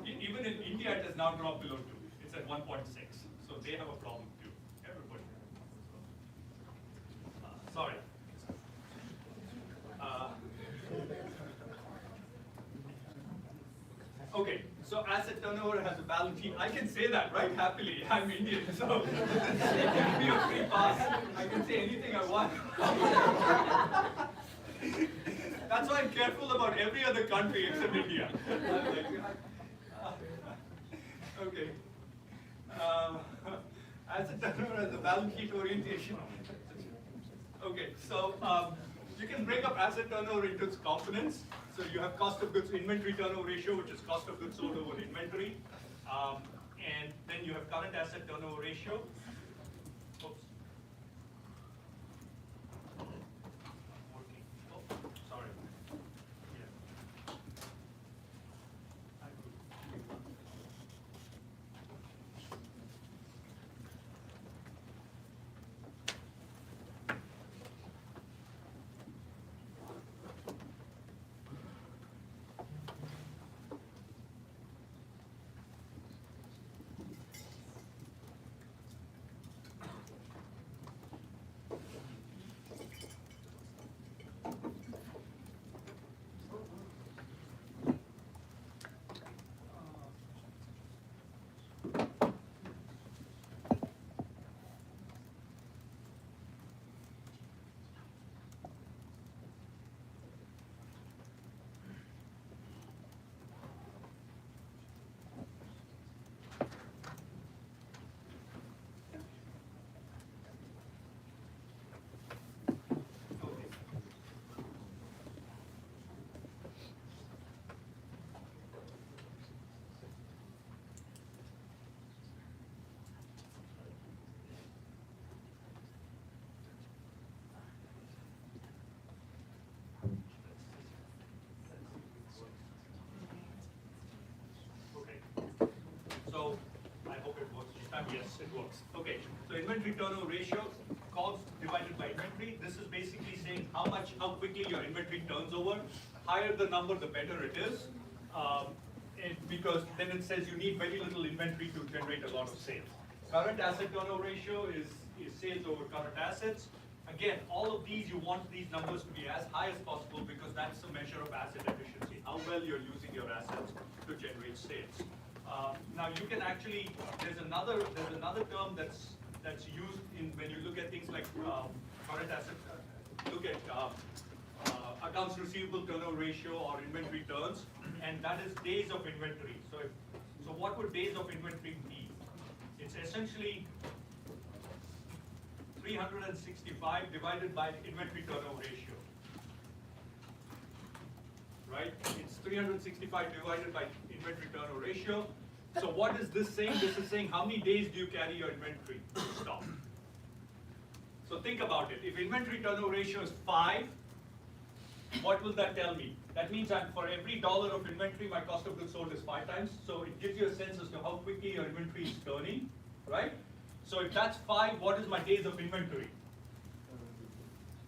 Even in India, it has now dropped below 2. It's at 1.6, so they have a problem too, everybody. Sorry. Okay, so asset turnover has a balance sheet. I can say that, right, happily. I'm Indian, so give me a free pass. I can say anything I want. That's why I'm careful about every other country except India. Okay. Asset turnover has a balance sheet orientation. Okay, so you can break up asset turnover into its components. So you have cost of goods inventory turnover ratio, which is cost of goods sold over inventory. And then you have current asset turnover ratio. Oops. Working. Oh, sorry. Yeah. So I hope it works this time. Yes, it works. Okay, so inventory turnover ratio, cost divided by inventory. This is basically saying how quickly your inventory turns over. Higher the number, the better it is. Because then it says you need very little inventory to generate a lot of sales. Current asset turnover ratio is sales over current assets. Again, all of these, you want these numbers to be as high as possible because that's a measure of asset efficiency, how well you're using your assets to generate sales. Now you can actually, there's another term that's used in when you look at things like current asset, look at accounts receivable turnover ratio or inventory turns, and that is days of inventory. So what would days of inventory be? It's essentially 365 divided by inventory turnover ratio. Right? It's 365 divided by inventory turnover ratio. So what is this saying? This is saying how many days do you carry your inventory stock? So think about it. If inventory turnover ratio is 5, what will that tell me? That means that for every $1 of inventory, my cost of goods sold is 5 times. So it gives you a sense as to how quickly your inventory is turning, right? So if that's 5, what is my days of inventory?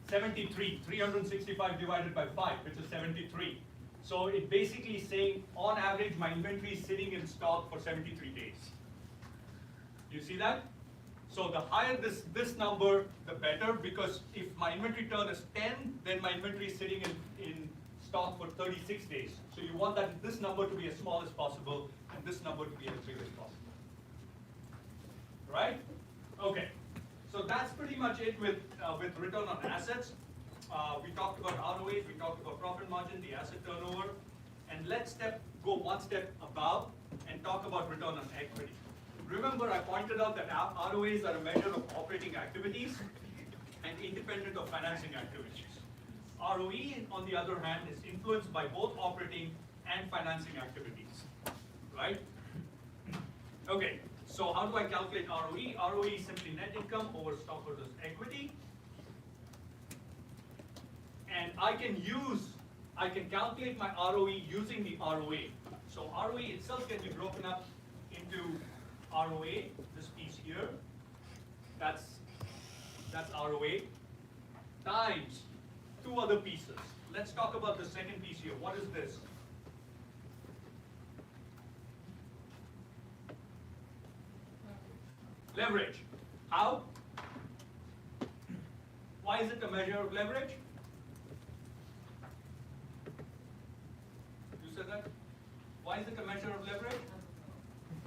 73, 365 divided by 5, which is 73. So it basically is saying, on average, my inventory is sitting in stock for 73 days. You see that? So the higher this number, the better, because if my inventory turn is 10, then my inventory is sitting in stock for 36 days. So you want this number to be as small as possible, and this number to be as big as possible. Right? Okay. So that's pretty much it with return on assets. We talked about ROAs, we talked about profit margin, the asset turnover, and let's go one step above and talk about return on equity. Remember, I pointed out that ROAs are a measure of operating activities and independent of financing activities. ROE, on the other hand, is influenced by both operating and financing activities, right? Okay, so how do I calculate ROE? ROE is simply net income over stockholders' equity. I can calculate my ROE using the ROA. So ROE itself can be broken up into ROA, this piece here, that's ROA, times two other pieces. Let's talk about the second piece here. What is this? Leverage. How? Why is it a measure of leverage? You said that? Why is it a measure of leverage?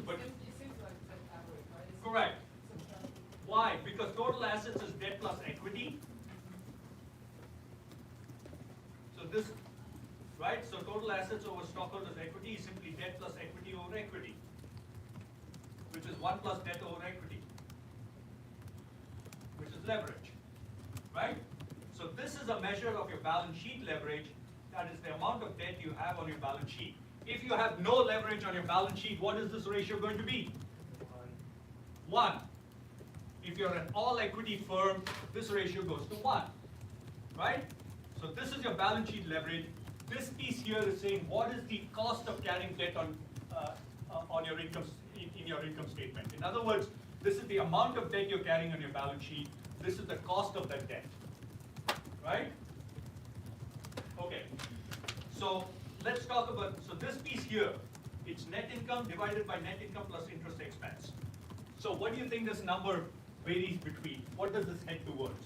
But It seems like it's an average, right? It's correct. substantial. Why? Because total assets is debt plus equity. So this, right? So total assets over stockholders' equity is simply debt plus equity over equity, which is 1 plus debt over equity, which is leverage, right? So this is a measure of your balance sheet leverage. That is the amount of debt you have on your balance sheet. If you have no leverage on your balance sheet, what is this ratio going to be? 1. If you're an all-equity firm, this ratio goes to 1, right? So this is your balance sheet leverage. This piece here is saying what is the cost of carrying debt on your income in your income statement. In other words, this is the amount of debt you're carrying on your balance sheet. This is the cost of that debt, right? Okay. So let's talk about, so this piece here, it's net income divided by net income plus interest expense. So what do you think this number varies between? What does this head towards?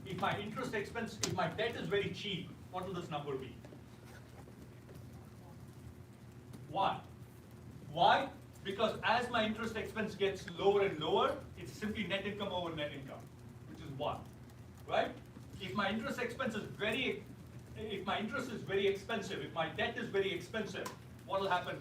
If my interest expense, if my debt is very cheap, what will this number be? 1. Why? Because as my interest expense gets lower and lower, it's simply net income over net income, which is 1, right? If my interest expense is if my interest is very expensive, if my debt is very expensive, what will happen?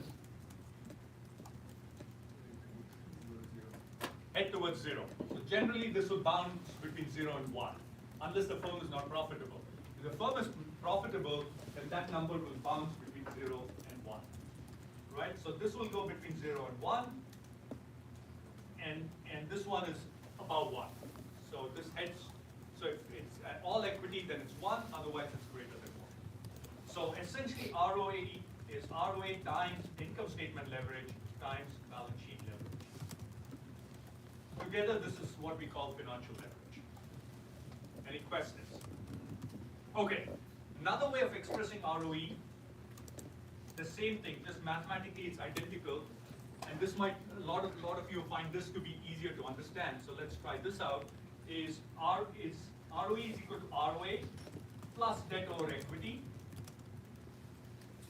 Head towards 0. So generally this will bounce between 0 and 1, unless the firm is not profitable. If the firm is profitable, then that number will bounce between 0 and 1. Right? So this will go between 0 and 1, and this one is above 1. So this heads, so if it's all equity, then it's 1, otherwise it's greater than 1. So essentially ROA is ROA times income statement leverage times balance sheet leverage. Together this is what we call financial leverage. Any questions? Okay, another way of expressing ROE, the same thing, just mathematically it's identical, and this might, a lot of you find this to be easier to understand, so let's try this out, is ROE is equal to ROA plus debt over equity,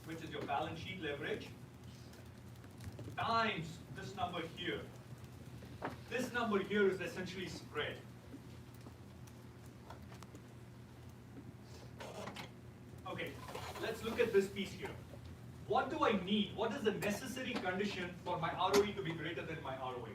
which is your balance sheet leverage, times this number here. This number here is essentially spread. Okay, let's look at this piece here. What do I need? What is the necessary condition for my ROE to be greater than my ROA?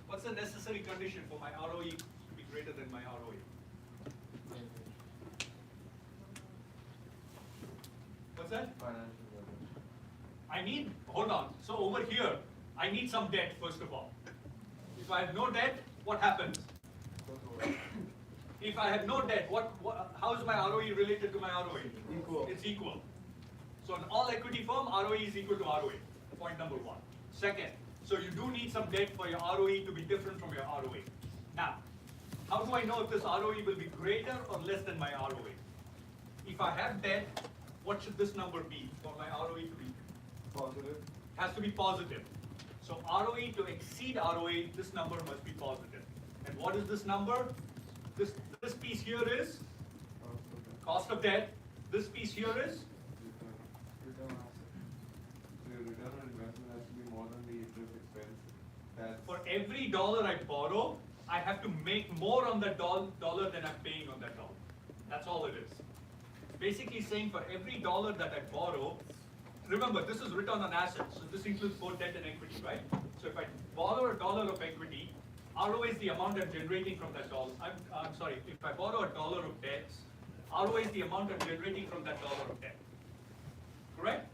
What's the necessary condition for my ROE to be greater than my ROA? What's that? Financial leverage. I need, hold on, so over here, I need some debt first of all. If I have no debt, what happens? If I have no debt, how is my ROE related to my ROA? Equal. It's equal. So an all equity firm, ROE is equal to ROA, point number 1. Second, so you do need some debt for your ROE to be different from your ROA. Now, how do I know if this ROE will be greater or less than my ROA? If I have debt, what should this number be for my ROE to be? Positive. Has to be positive. So ROE to exceed ROA, this number must be positive. And what is this number? This piece here is cost of debt. This piece here is Return on asset. The return on investment has to be more than the interest expense. That's for every dollar I borrow, I have to make more on that dollar than I'm paying on that dollar. That's all it is. Basically saying for every dollar that I borrow, remember this is return on assets, so this includes both debt and equity, right? So if I borrow $1 of equity, ROA is the amount I'm generating from that dollar. I'm sorry, if I borrow $1 of debt, ROA is the amount I'm generating from that dollar of debt. Correct?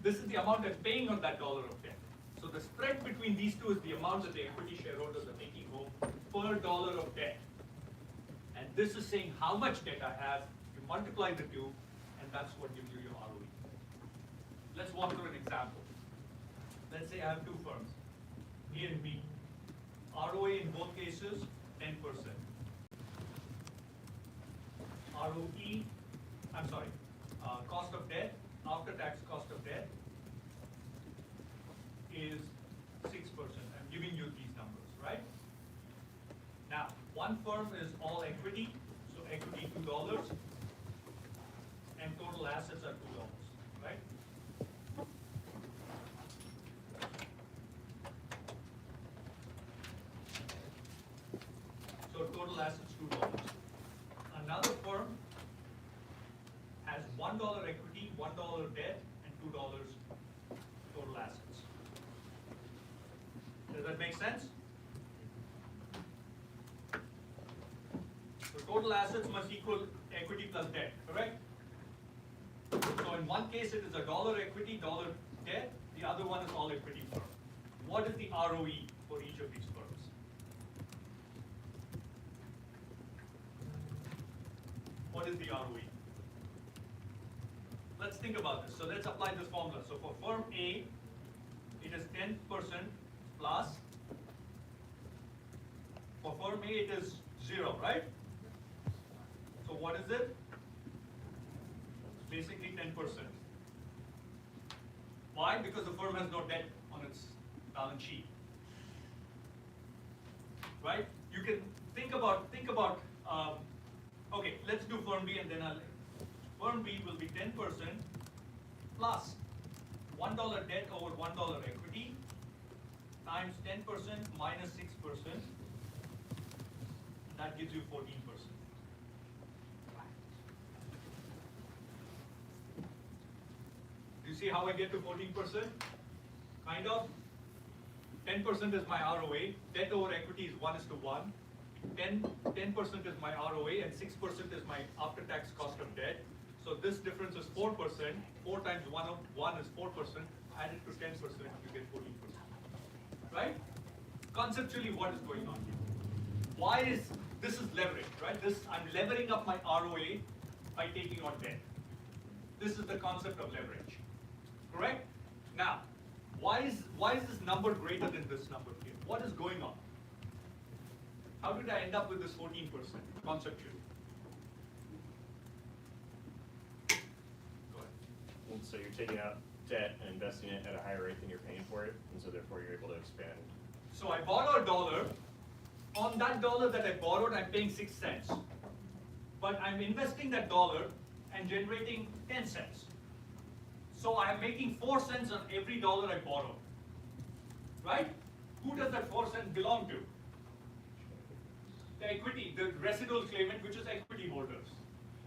This is the amount they're paying on that dollar of debt. So the spread between these two is the amount that the equity shareholders are taking home per dollar of debt. And this is saying how much debt I have, you multiply the two, and that's what gives you your ROE. Let's walk through an example. Let's say I have two firms, A and B. ROA in both cases, 10%. ROE, I'm sorry, cost of debt, after tax cost of debt is 6%. I'm giving you these numbers, right? Now, one firm is all equity, so equity $2, and total assets are $2, right? So total assets $2. Another firm has $1 equity, $1 debt, and $2 total assets. Does that make sense? So total assets must equal equity plus debt, correct? So in one case it is $1 equity, $1 debt, the other one is all equity firm. What is the ROE for each of these firms? What is the ROE? Let's think about this. So let's apply this formula. So for firm A, it is 10% plus. For firm A, it is 0, right? So what is it? Basically 10%. Why? Because the firm has no debt on its balance sheet. Right? You can think about, okay, let's do firm B and then firm B will be 10% plus $1 debt over $1 equity times 10% minus 6%. That gives you 14%. Do you see how I get to 14%? Kind of. 10% is my ROA. Debt over equity is 1:1. 10% is my ROA and 6% is my after-tax cost of debt. So this difference is 4%. 4 times 1 is 4%. Add it to 10%, you get 14%. Right? Conceptually, what is going on here? Why is this is leverage, right? I'm levering up my ROA by taking on debt. This is the concept of leverage. Correct? Now, why is this number greater than this number here? What is going on? How did I end up with this 14% conceptually? Go ahead. And so you're taking out debt and investing it at a higher rate than you're paying for it, and so therefore you're able to expand. So I borrow $1. On that $1 that I borrowed, I'm paying 6 cents. But I'm investing that $1 and generating 10 cents. So I'm making 4 cents on every $1 I borrow. Right? Who does that 4 cents belong to? The equity, the residual claimant, which is equity holders.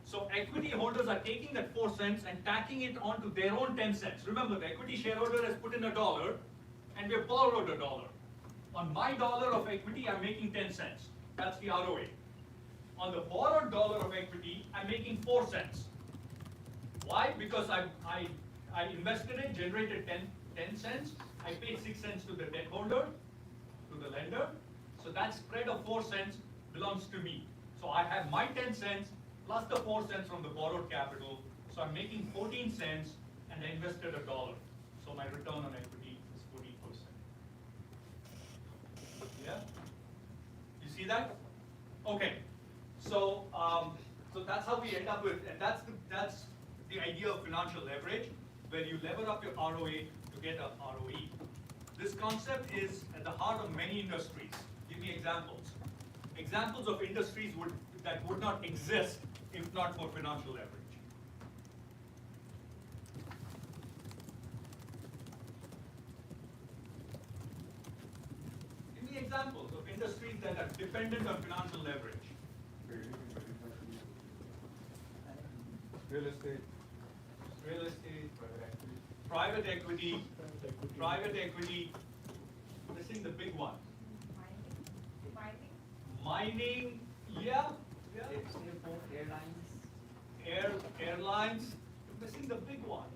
So equity holders are taking that 4 cents and tacking it onto their own 10 cents. Remember, the equity shareholder has put in $1 and we have borrowed $1. On my $1 of equity, I'm making 10 cents. That's the ROA. On the borrowed $1 of equity, I'm making 4 cents. Why? Because I invested it, generated 10 cents. I paid 6 cents to the debt holder, to the lender. So that spread of 4 cents belongs to me. So I have my 10 cents plus the 4 cents from the borrowed capital. So I'm making 14 cents and I invested $1. So my return on equity is 14%. Yeah? You see that? Okay. So so that's how we end up with, and that's the idea of financial leverage, where you lever up your ROA to get a ROE. This concept is at the heart of many industries. Give me examples. Examples of industries that would not exist if not for financial leverage. Give me examples of industries that are dependent on financial leverage. Real estate. Real estate, private equity, missing the big one. Mining, yeah. Airlines, missing the big one.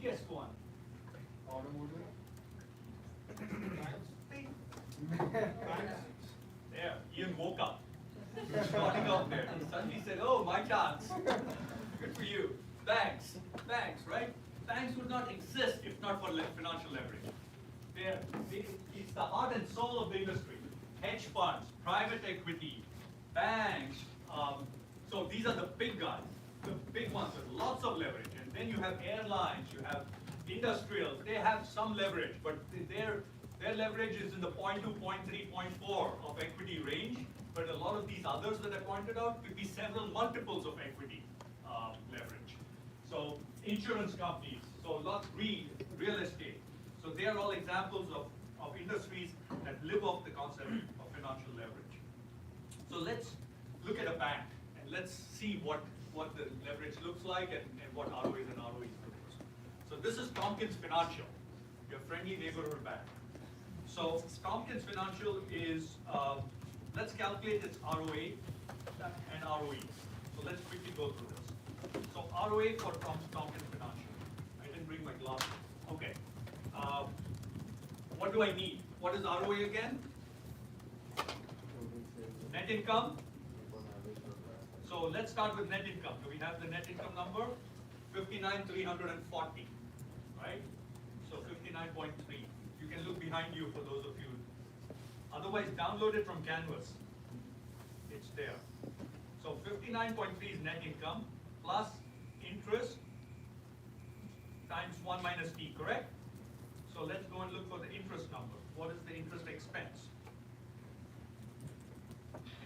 Weakest one. Automotive. There, Ian woke up. Starting out there. He suddenly said, oh, my chance. Good for you. Banks, right? Banks would not exist if not for financial leverage. It's the heart and soul of the industry. Hedge funds, private equity, banks. So these are the big guys, the big ones with lots of leverage. And then you have airlines, you have industrials. They have some leverage, but their leverage is in the 0.2, 0.3, 0.4 of equity range. But a lot of these others that I pointed out could be several multiples of equity leverage. So insurance companies, so lots real estate. So they are all examples of industries that live off the concept of financial leverage. So let's look at a bank and let's see what the leverage looks like and what ROAs and ROEs produce. So this is Tompkins Financial, your friendly neighborhood bank. So Tompkins Financial is, let's calculate its ROA and ROE. So let's quickly go through this. So ROA for Tompkins Financial. I didn't bring my glasses. Okay. What do I need? What is ROA again? Net income. So let's start with net income. Do we have the net income number? 59,340, right? So 59.3. You can look behind you for those of you. Otherwise, download it from Canvas. It's there. So 59.3 is net income plus interest times 1 minus T, correct? So let's go and look for the interest number. What is the interest expense?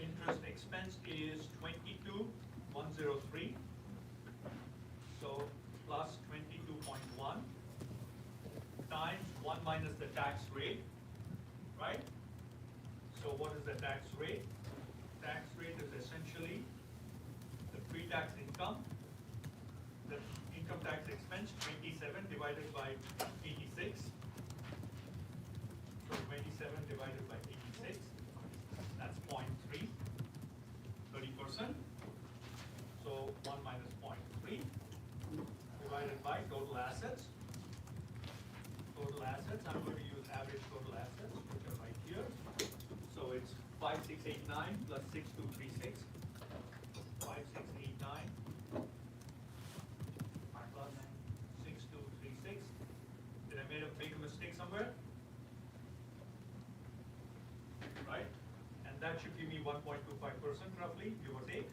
Interest expense is 22,103. So plus 22.1 times 1 minus the tax rate, right? So what is the tax rate? Tax rate is essentially the pre-tax income, the income tax expense, 27 divided by 86. So 27 divided by 86, that's 0.3, 30%. So 1 minus 0.3 divided by total assets. Total assets, I'm going to use average total assets, which are right here. So it's 5689 plus 6236. 5689 plus 6236. Did I make a mistake somewhere? Right? And that should give me 1.25% roughly, give or take.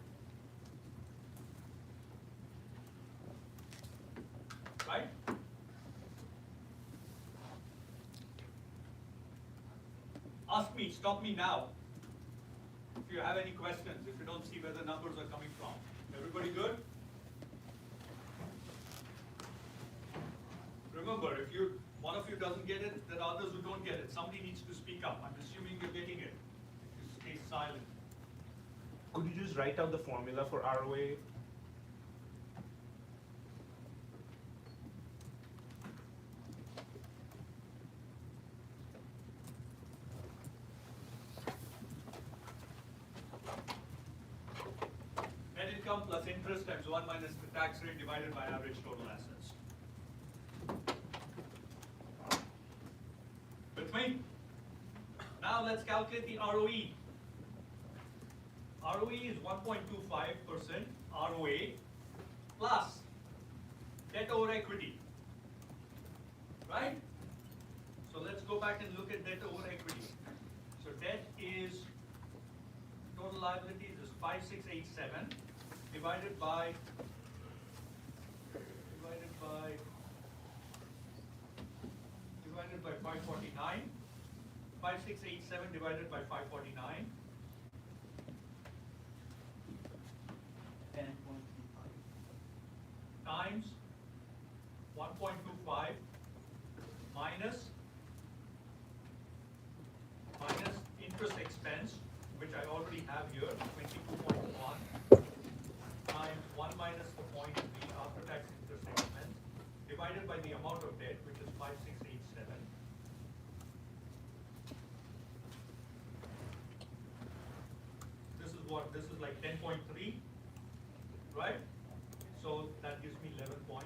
Right? Ask me, stop me now. If you have any questions, if you don't see where the numbers are coming from. Everybody good? Remember, if one of you doesn't get it, there are others who don't get it. Somebody needs to speak up. I'm assuming you're getting it. You stay silent. Could you just write out the formula for ROA? Net income plus interest times 1 minus the tax rate divided by average total assets. With me? Now let's calculate the ROE. ROE is 1.25% ROA plus debt over equity. Right? So let's go back and look at debt over equity. So debt is, total liabilities is 5687 divided by 549. 5687 divided by 549. 10.25 times 1.25 minus interest expense, which I already have here, 22.1 times 1 minus the 0.3 after tax interest expense divided by the amount of debt, which is 5687. This is what? This is like 10.3, right? So that gives me 11.55%.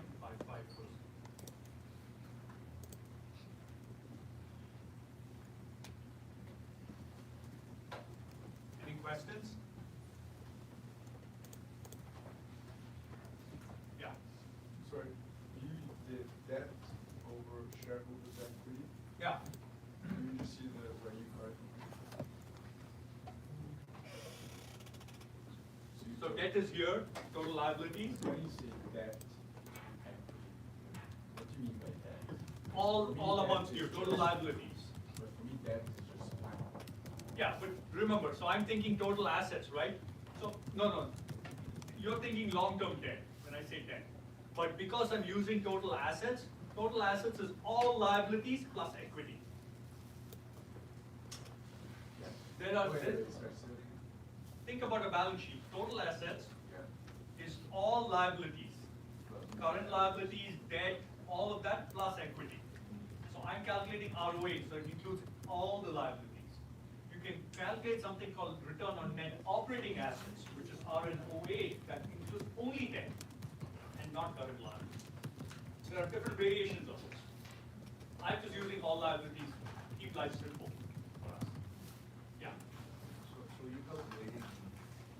debt is here, total liabilities. When you say debt, what do you mean by debt? All amounts due, total liabilities. But for me, debt is just fine. Yeah, but remember, so I'm thinking total assets, right? So, no, you're thinking long-term debt when I say debt. But because I'm using total assets is all liabilities plus equity. There are, think about a balance sheet. Total assets is all liabilities. Current liabilities, debt, all of that plus equity. So I'm calculating ROA, so it includes all the liabilities. You can calculate something called return on net operating assets, which is RNOA, that includes only debt and not current liabilities. So there are different variations of this. I'm just using all liabilities, keep life simple for us. Yeah. So you calculating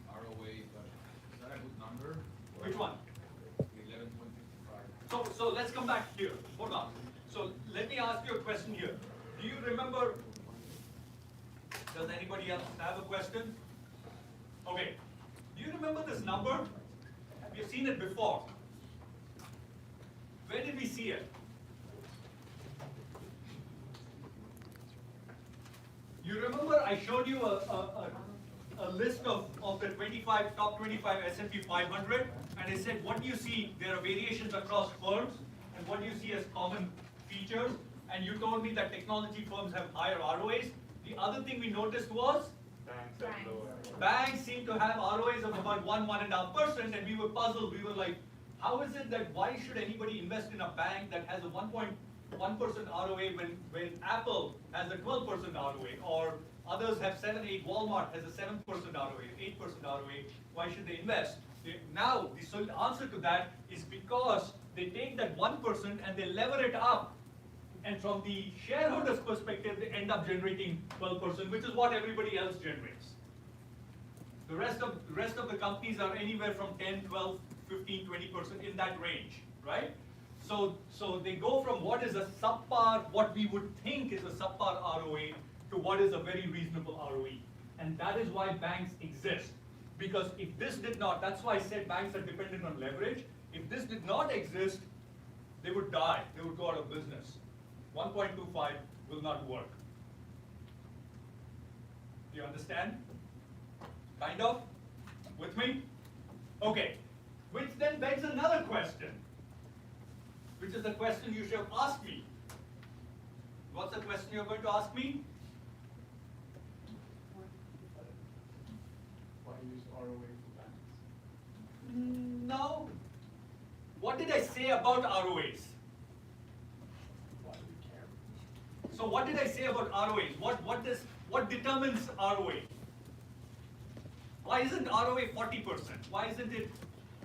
ROA, but is that a good number? Which one? 11.55. So let's come back here. Hold on. So let me ask you a question here. Do you remember? Does anybody else have a question? Okay. Do you remember this number? We've seen it before. Where did we see it? You remember I showed you a list of the top 25 S&P 500, and I said, what do you see? There are variations across firms, and what do you see as common features? And you told me that technology firms have higher ROAs. The other thing we noticed was banks seem to have ROAs of about 1.5%, and we were puzzled. We were like, how is it that why should anybody invest in a bank that has a 1.1% ROA when Apple has a 12% ROA, or others have 7, 8, Walmart has a 7% ROA, 8% ROA, why should they invest? Now, the answer to that is because they take that 1% and they lever it up. And from the shareholder's perspective, they end up generating 12%, which is what everybody else generates. The rest of the companies are anywhere from 10, 12, 15, 20% in that range, right? So they go from what is a subpar, what we would think is a subpar ROA, to what is a very reasonable ROE. And that is why banks exist. Because if this did not, that's why I said banks are dependent on leverage. If this did not exist, they would die. They would go out of business. 1.25 will not work. Do you understand? Kind of? With me? Okay. Which then begs another question, which is the question you should have asked me. What's the question you're going to ask me? Why use ROA for banks? No. What did I say about ROAs? Why do we care? So what did I say about ROAs? What determines ROA? Why isn't ROA 40%? Why isn't it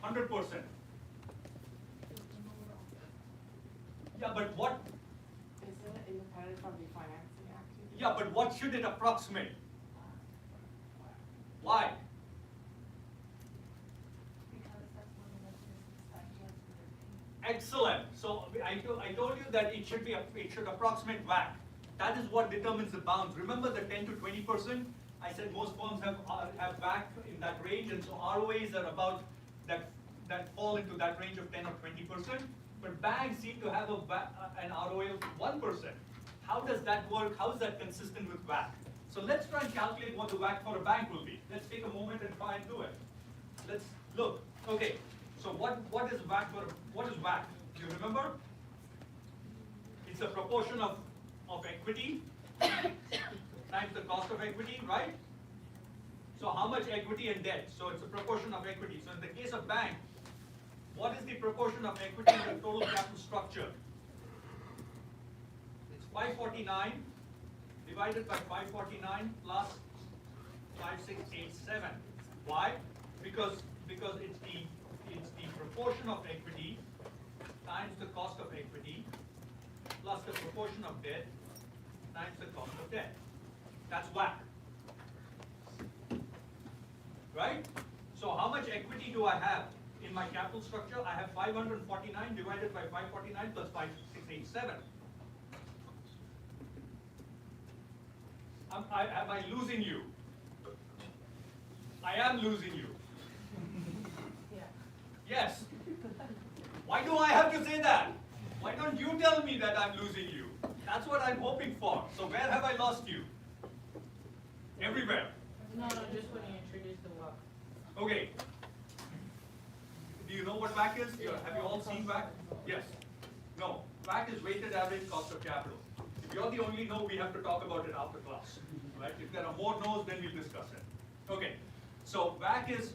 100%? Yeah, but what? Is it independent from the financing activity? Yeah, but what should it approximate? Why? Because that's one of the business factors. Excellent. So I told you that it should approximate WACC. That is what determines the bounds. Remember the 10 to 20%? I said most firms have WACC in that range, and so ROAs are about that fall into that range of 10 or 20%. But banks seem to have an ROA of 1%. How does that work? How is that consistent with WACC? So let's try and calculate what the WACC for a bank will be. Let's take a moment and try and do it. Let's look. Okay. So what is WACC for? What is WACC? Do you remember? It's a proportion of equity times the cost of equity, right? So how much equity and debt? So it's a proportion of equity. So in the case of bank, what is the proportion of equity in the total capital structure? It's 549 divided by 549 plus 5687. Why? Because it's the proportion of equity times the cost of equity plus the proportion of debt times the cost of debt. That's WACC. Right? So how much equity do I have in my capital structure? I have 549 divided by 549 plus 5687. Am I losing you? I am losing you. Yes. Why do I have to say that? Why don't you tell me that I'm losing you? That's what I'm hoping for. So where have I lost you? Everywhere. No, just when you introduce the WAC. Okay. Do you know what WAC is? Have you all seen WAC? Yes. No. WAC is weighted average cost of capital. If you're the only no, we have to talk about it after class. Right? If there are more no's, then we'll discuss it. Okay. So WAC is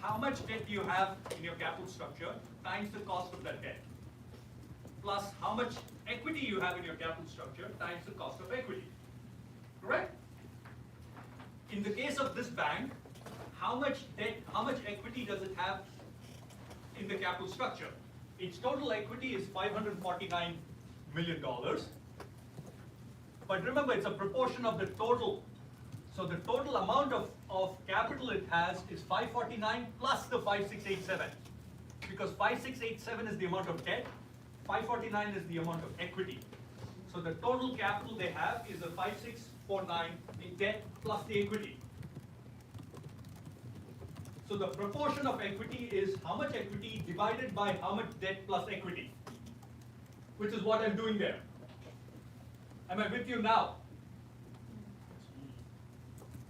how much debt you have in your capital structure times the cost of that debt, plus how much equity you have in your capital structure times the cost of equity. Correct? In the case of this bank, how much debt, how much equity does it have in the capital structure? Its total equity is $549 million. But remember, it's a proportion of the total. So the total amount of capital it has is 549 plus the 5687. Because 5687 is the amount of debt, 549 is the amount of equity. So the total capital they have is the 5649, the debt plus the equity. So the proportion of equity is how much equity divided by how much debt plus equity, which is what I'm doing there. Am I with you now?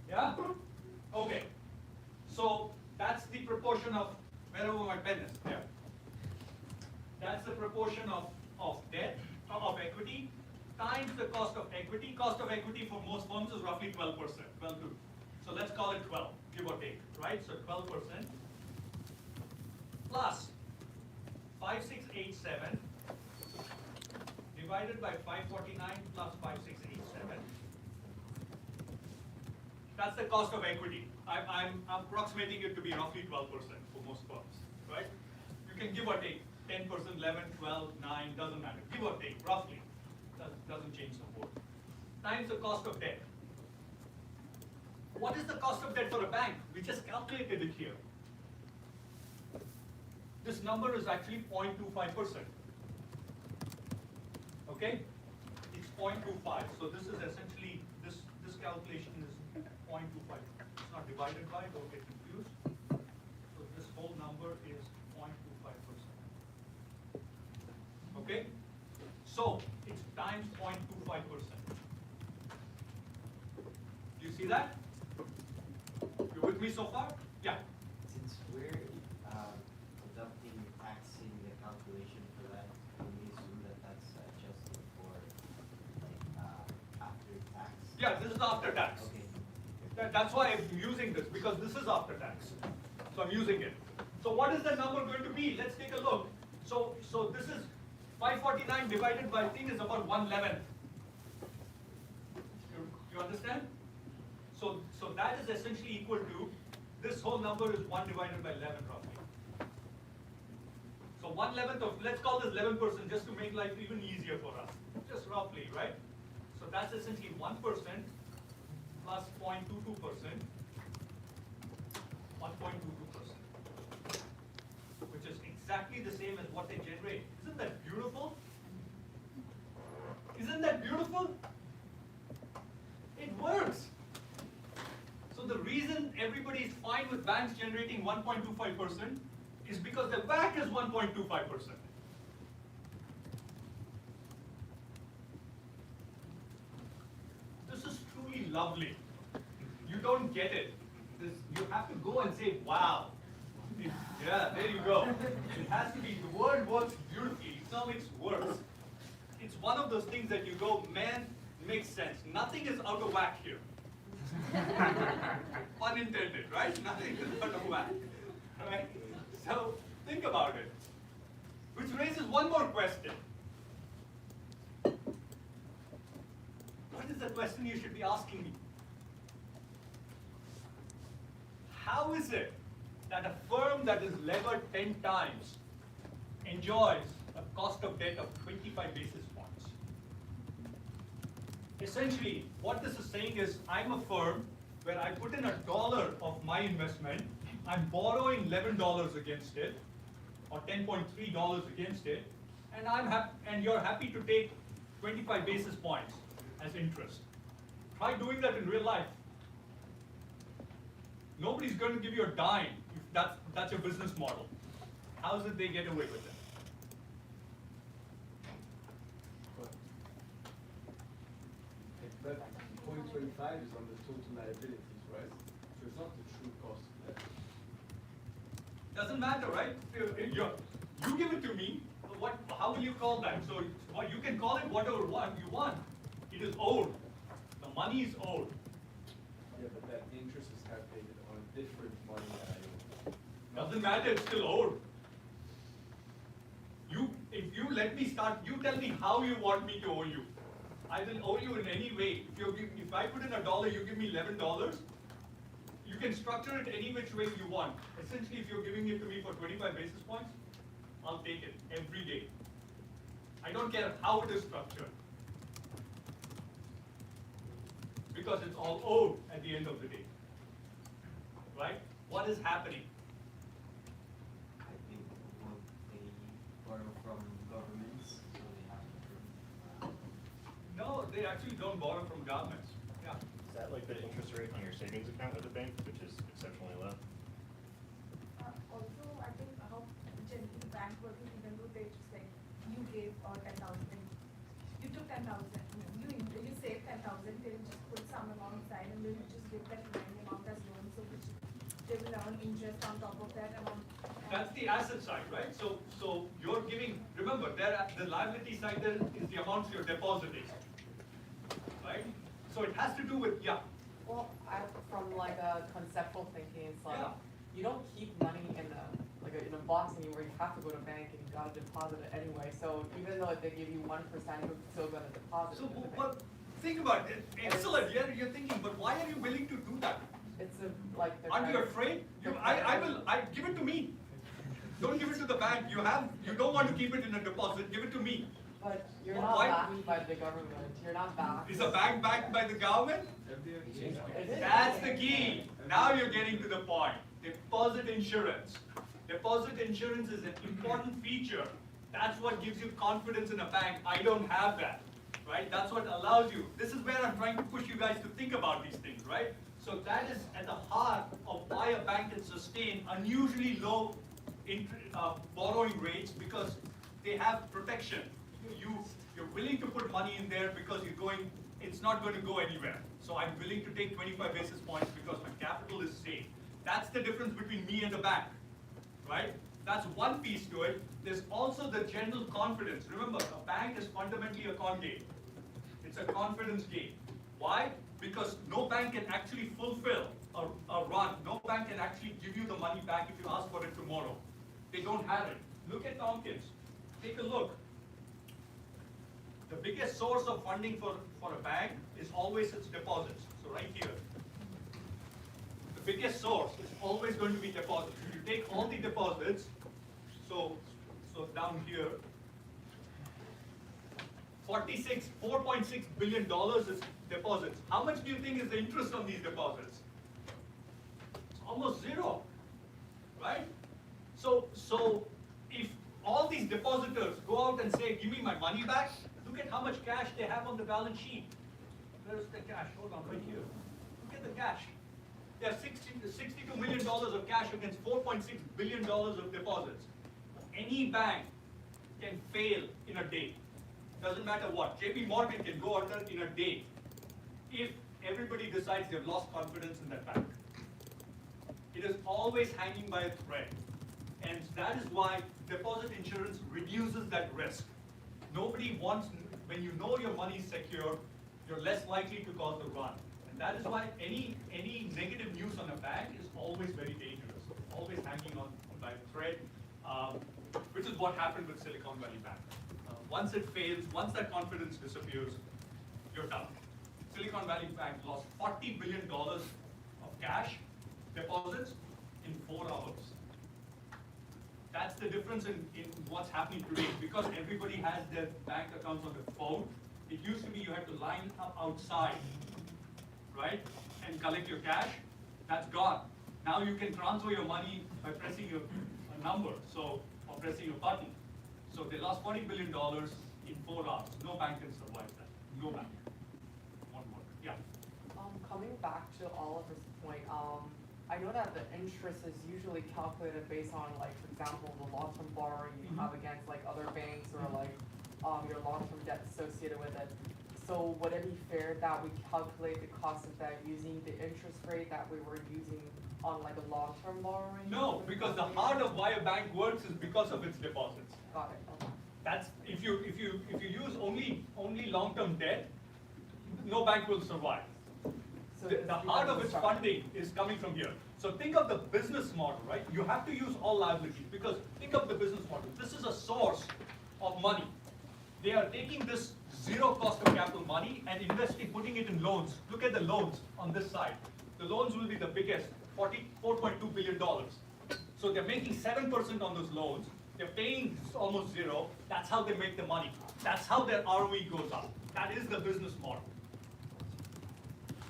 Yeah? Okay. So that's the proportion of, wherever my pen is, there. That's the proportion of debt, of equity, times the cost of equity. Cost of equity for most firms is roughly 12%, 12 to. So let's call it 12, give or take, right? So 12% plus 5687 divided by 549 plus 5687. That's the cost of equity. I'm approximating it to be roughly 12% for most firms, right? You can give or take 10%, 11, 12, 9, doesn't matter. Give or take, roughly. Doesn't change the board. Times the cost of debt. What is the cost of debt for a bank? We just calculated it here. This number is actually 0.25%. Okay? It's 0.25. So this is essentially, this calculation is 0.25. It's not divided by, don't get confused. So this whole number is 0.25%. Okay? So it's times 0.25%. Do you see that? You with me so far? Yeah. Since we're adopting tax in the calculation for that, can we assume that that's adjusted for like after tax? Yeah, this is after tax. Okay. That's why I'm using this, because this is after tax. So I'm using it. So what is the number going to be? Let's take a look. So this is 549 divided by, I think, is about 1/11. You understand? So that is essentially equal to, this whole number is 1 divided by 11 roughly. So 1/11 of, let's call this 11% just to make life even easier for us. Just roughly, right? So that's essentially 1% plus 0.22%, 1.22%, which is exactly the same as what they generate. Isn't that beautiful? Isn't that beautiful? It works. So the reason everybody is fine with banks generating 1.25% is because the WACC is 1.25%. This is truly lovely. You don't get it. You have to go and say, wow. Yeah, there you go. It has to be, the word works beautifully. Economics works. It's one of those things that you go, man, makes sense. Nothing is out of whack here. Unintended, right? Nothing is out of whack. Right? So think about it. Which raises one more question. What is the question you should be asking me? How is it that a firm that is levered 10 times enjoys a cost of debt of 25 basis points? Essentially, what this is saying is, I'm a firm where I put in $1 of my investment, I'm borrowing $11 against it, or $10.3 against it, and you're happy to take 25 basis points as interest. Try doing that in real life. Nobody's going to give you a dime if that's your business model. How did they get away with it? But 0.25 is on the total liabilities, right? So it's not the true cost of that. Doesn't matter, right? You give it to me. How will you call that? So you can call it whatever you want. It is owed. The money is owed. Yeah, but that interest is calculated on different money value. Doesn't matter. It's still owed. If you let me start, you tell me how you want me to owe you. I will owe you in any way. If I put in $1, you give me $11. You can structure it any which way you want. Essentially, if you're giving it to me for 25 basis points, I'll take it every day. I don't care how it is structured. Because it's all owed at the end of the day. Right? What is happening? I think they borrow from governments, so they have to. No, they actually don't borrow from governments. Yeah. Is that like the interest rate on your savings account at the bank, which is exceptionally low? Also, I think how generally the bank working, even though they just like, you gave 10,000, you took 10,000, you saved 10,000, they'll just put some amount aside and they'll just give that remaining amount as loan, so which they will earn interest on top of that amount. That's the asset side, right? So you're giving, remember, the liability side there is the amounts you're depositing. Right? So it has to do with, yeah. Well, from like a conceptual thinking, it's like, Yeah. you don't keep money in a box anywhere, you have to go to bank and you gotta deposit it anyway, so even though they give you 1%, you're still gonna deposit So, it in the bank. but think about it. Excellent. You're thinking, but why are you willing to do that? It's like. Aren't you afraid? I give it to me. Don't give it to the bank. You don't want to keep it in a deposit. Give it to me. But you're not Why? backed by the government, you're not backed. Is a bank backed by the government? It is. That's the key. Now you're getting to the point. Deposit insurance. Deposit insurance is an important feature. That's what gives you confidence in a bank. I don't have that, right? That's what allows you. This is where I'm trying to push you guys to think about these things, right? So that is at the heart of why a bank can sustain unusually low borrowing rates, because they have protection. You're willing to put money in there because it's not going to go anywhere. So I'm willing to take 25 basis points because my capital is safe. That's the difference between me and the bank, right? That's one piece to it. There's also the general confidence. Remember, a bank is fundamentally a con game. It's a confidence game. Why? Because no bank can actually fulfill a run. No bank can actually give you the money back if you ask for it tomorrow. They don't have it. Look at Tompkins. Take a look. The biggest source of funding for a bank is always its deposits. So right here. The biggest source is always going to be deposits. If you take all the deposits, so down here, $4.6 billion is deposits. How much do you think is the interest on these deposits? It's almost zero, right? So if all these depositors go out and say, give me my money back, look at how much cash they have on the balance sheet. Where's the cash? Hold on, right here. Look at the cash. They have $62 million of cash against $4.6 billion of deposits. Any bank can fail in a day. Doesn't matter what. JP Morgan can go under in a day if everybody decides they've lost confidence in that bank. It is always hanging by a thread. And that is why deposit insurance reduces that risk. Nobody wants, when you know your money is secure, you're less likely to cause the run. And that is why any negative news on a bank is always very dangerous, always hanging on by a thread, which is what happened with Silicon Valley Bank. Once it fails, once that confidence disappears, you're done. Silicon Valley Bank lost $40 billion of cash deposits in 4 hours. That's the difference in what's happening today. Because everybody has their bank accounts on their phone, it used to be you had to line up outside, right, and collect your cash. That's gone. Now you can transfer your money by pressing a number, or pressing a button. So they lost $40 billion in 4 hours. No bank can survive that. No bank. One more. Yeah. Coming back to Oliver's point, I know that the interest is usually calculated based on, like, for example, the long-term borrowing you have against like other banks or like your long-term debt associated with it. So would it be fair that we calculate the cost of that using the interest rate that we were using on like a long-term borrowing? No, because the heart of why a bank works is because of its deposits. Got it. Okay. That's if you use only long-term debt, no bank will survive. So The heart of its funding is coming from here. So think of the business model, right? You have to use all liabilities because think of the business model. This is a source of money. They are taking this zero cost of capital money and investing, putting it in loans. Look at the loans on this side. The loans will be the biggest, $44.2 billion. So they're making 7% on those loans. They're paying almost zero. That's how they make the money. That's how their ROE goes up. That is the business model.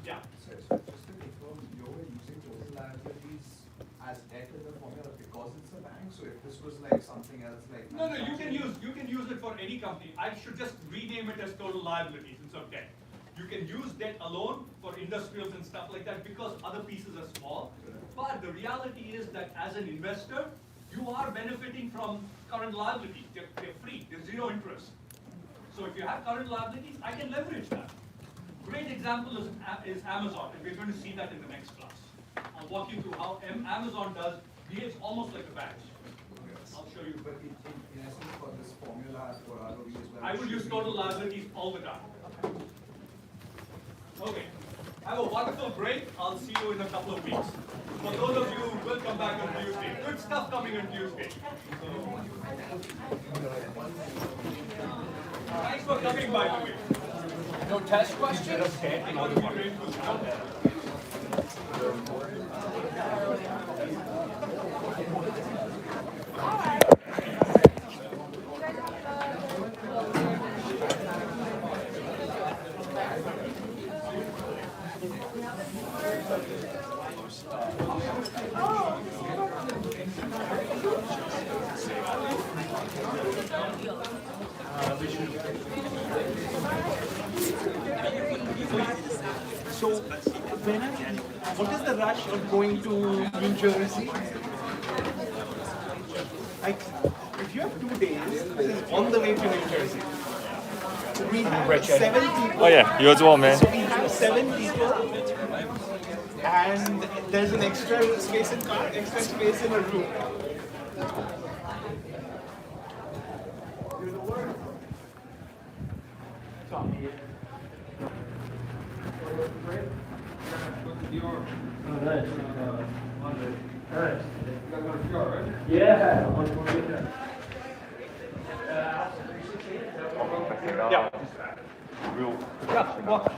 Yeah. So just to confirm, you're using total liabilities as debt in the formula because it's a bank. So if this was like something else, like No, you can use it for any company. I should just rename it as total liabilities instead of debt. You can use debt alone for industrials and stuff like that because other pieces are small. But the reality is that as an investor, you are benefiting from current liabilities. They're free. There's zero interest. So if you have current liabilities, I can leverage that. Great example is Amazon, and we're going to see that in the next class. I'll walk you through how Amazon behaves almost like a bank. I'll show you. But in essence, for this formula for ROE as well. I will use total liabilities all the time. Okay. Have a wonderful break. I'll see you in a couple of weeks. For those of you who will come back on Tuesday, good stuff coming on Tuesday. Thanks for coming, by the way. No test questions? So, what is the rush of going to New Jersey? Like, if you have 2 days, this is on the way to New Jersey. We have 7 people. Oh yeah, you're the one, man. So we have 7 people, and there's an extra space in car, extra space in a room.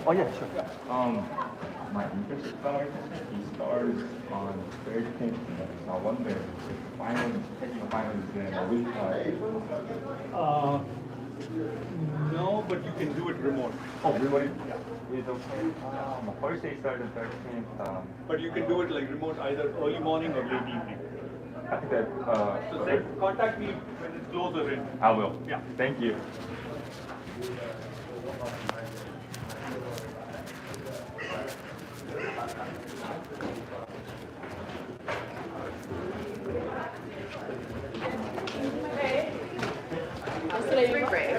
Oh yeah, sure. My interest starts on very things. I wonder if taking a final exam a week. No, but you can do it remote. Oh, remote? Yeah. It's okay. My first day started the 13th. But you can do it like remote either early morning or late evening. I think that. So say, contact me when it's closer in. I will. Yeah. Thank you. Spring break.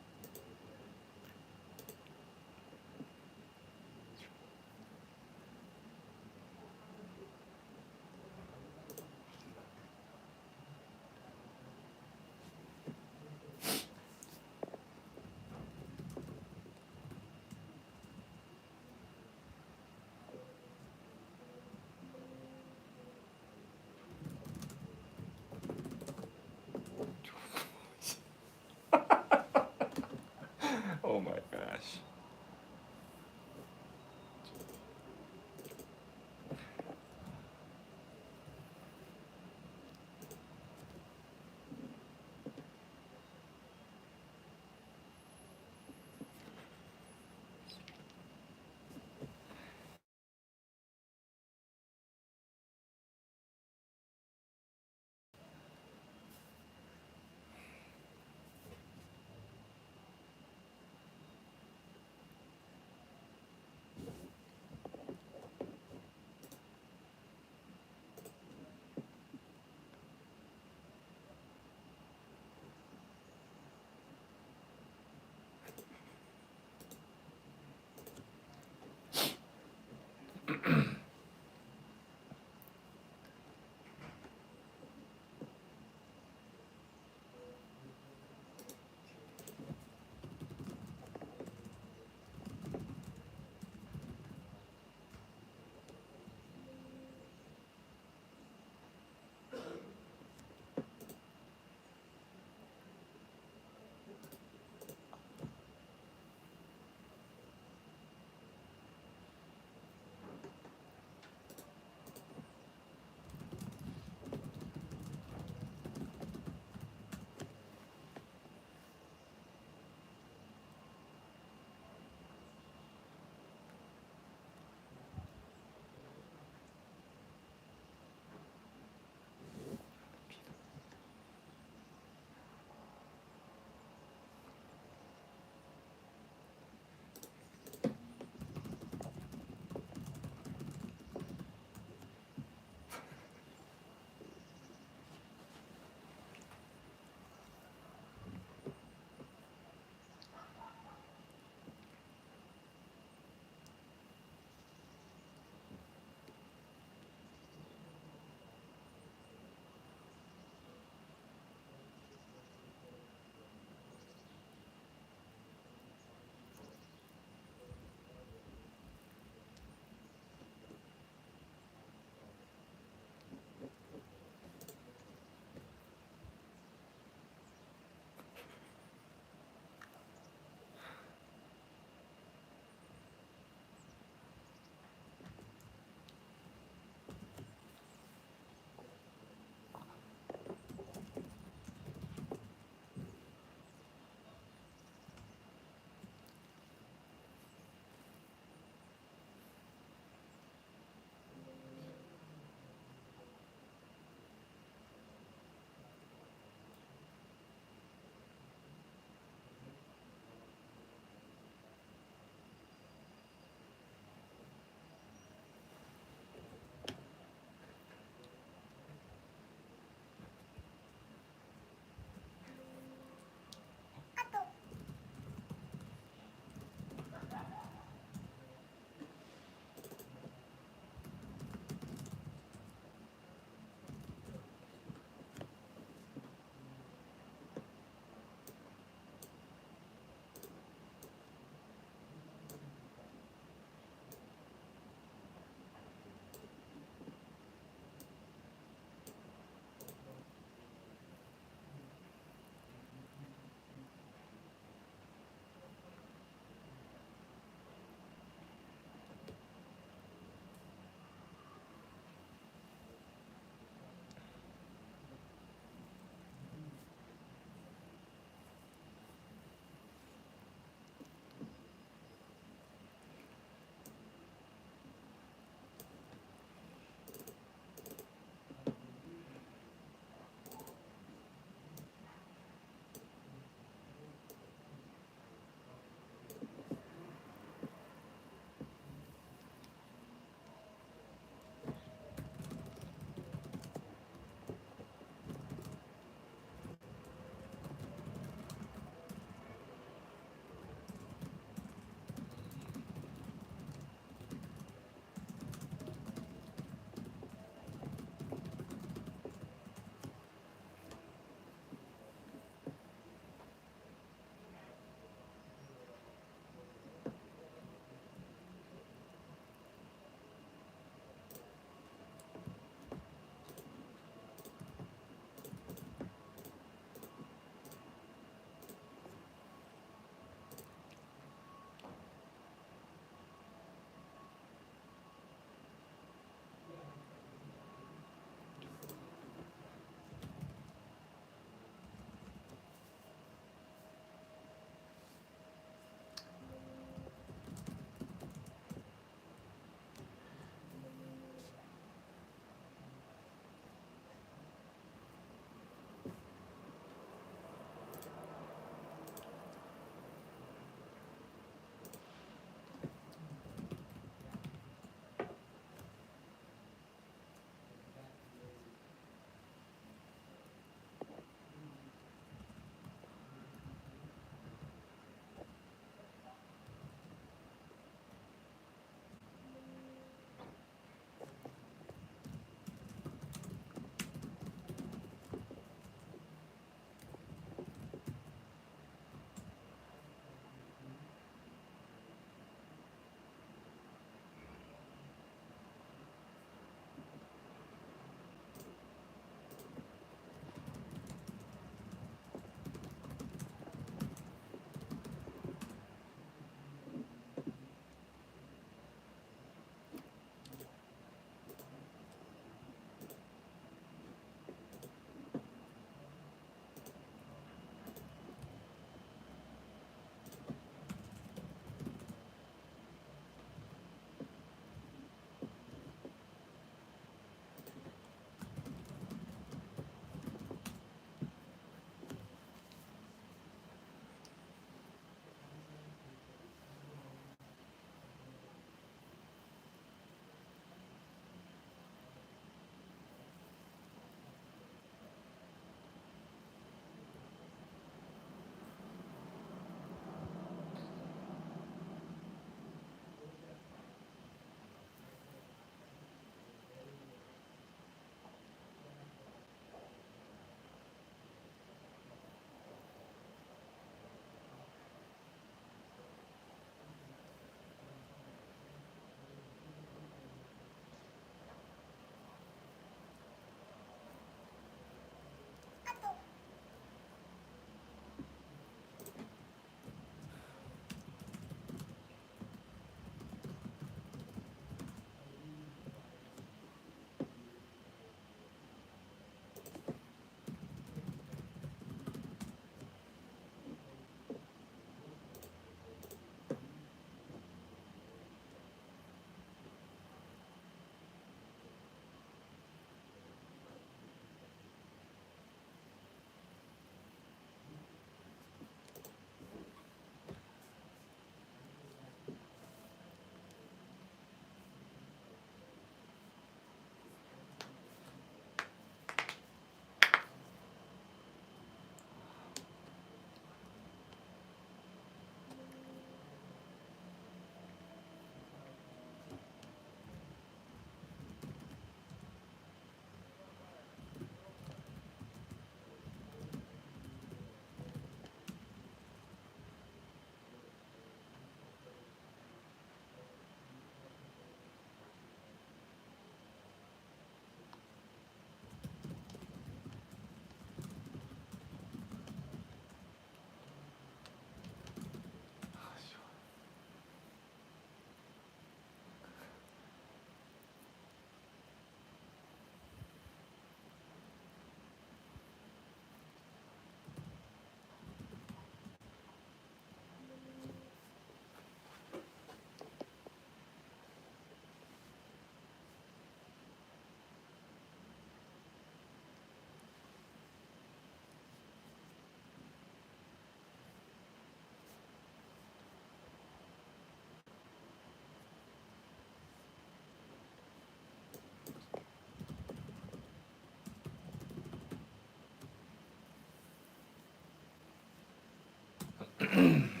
Okay.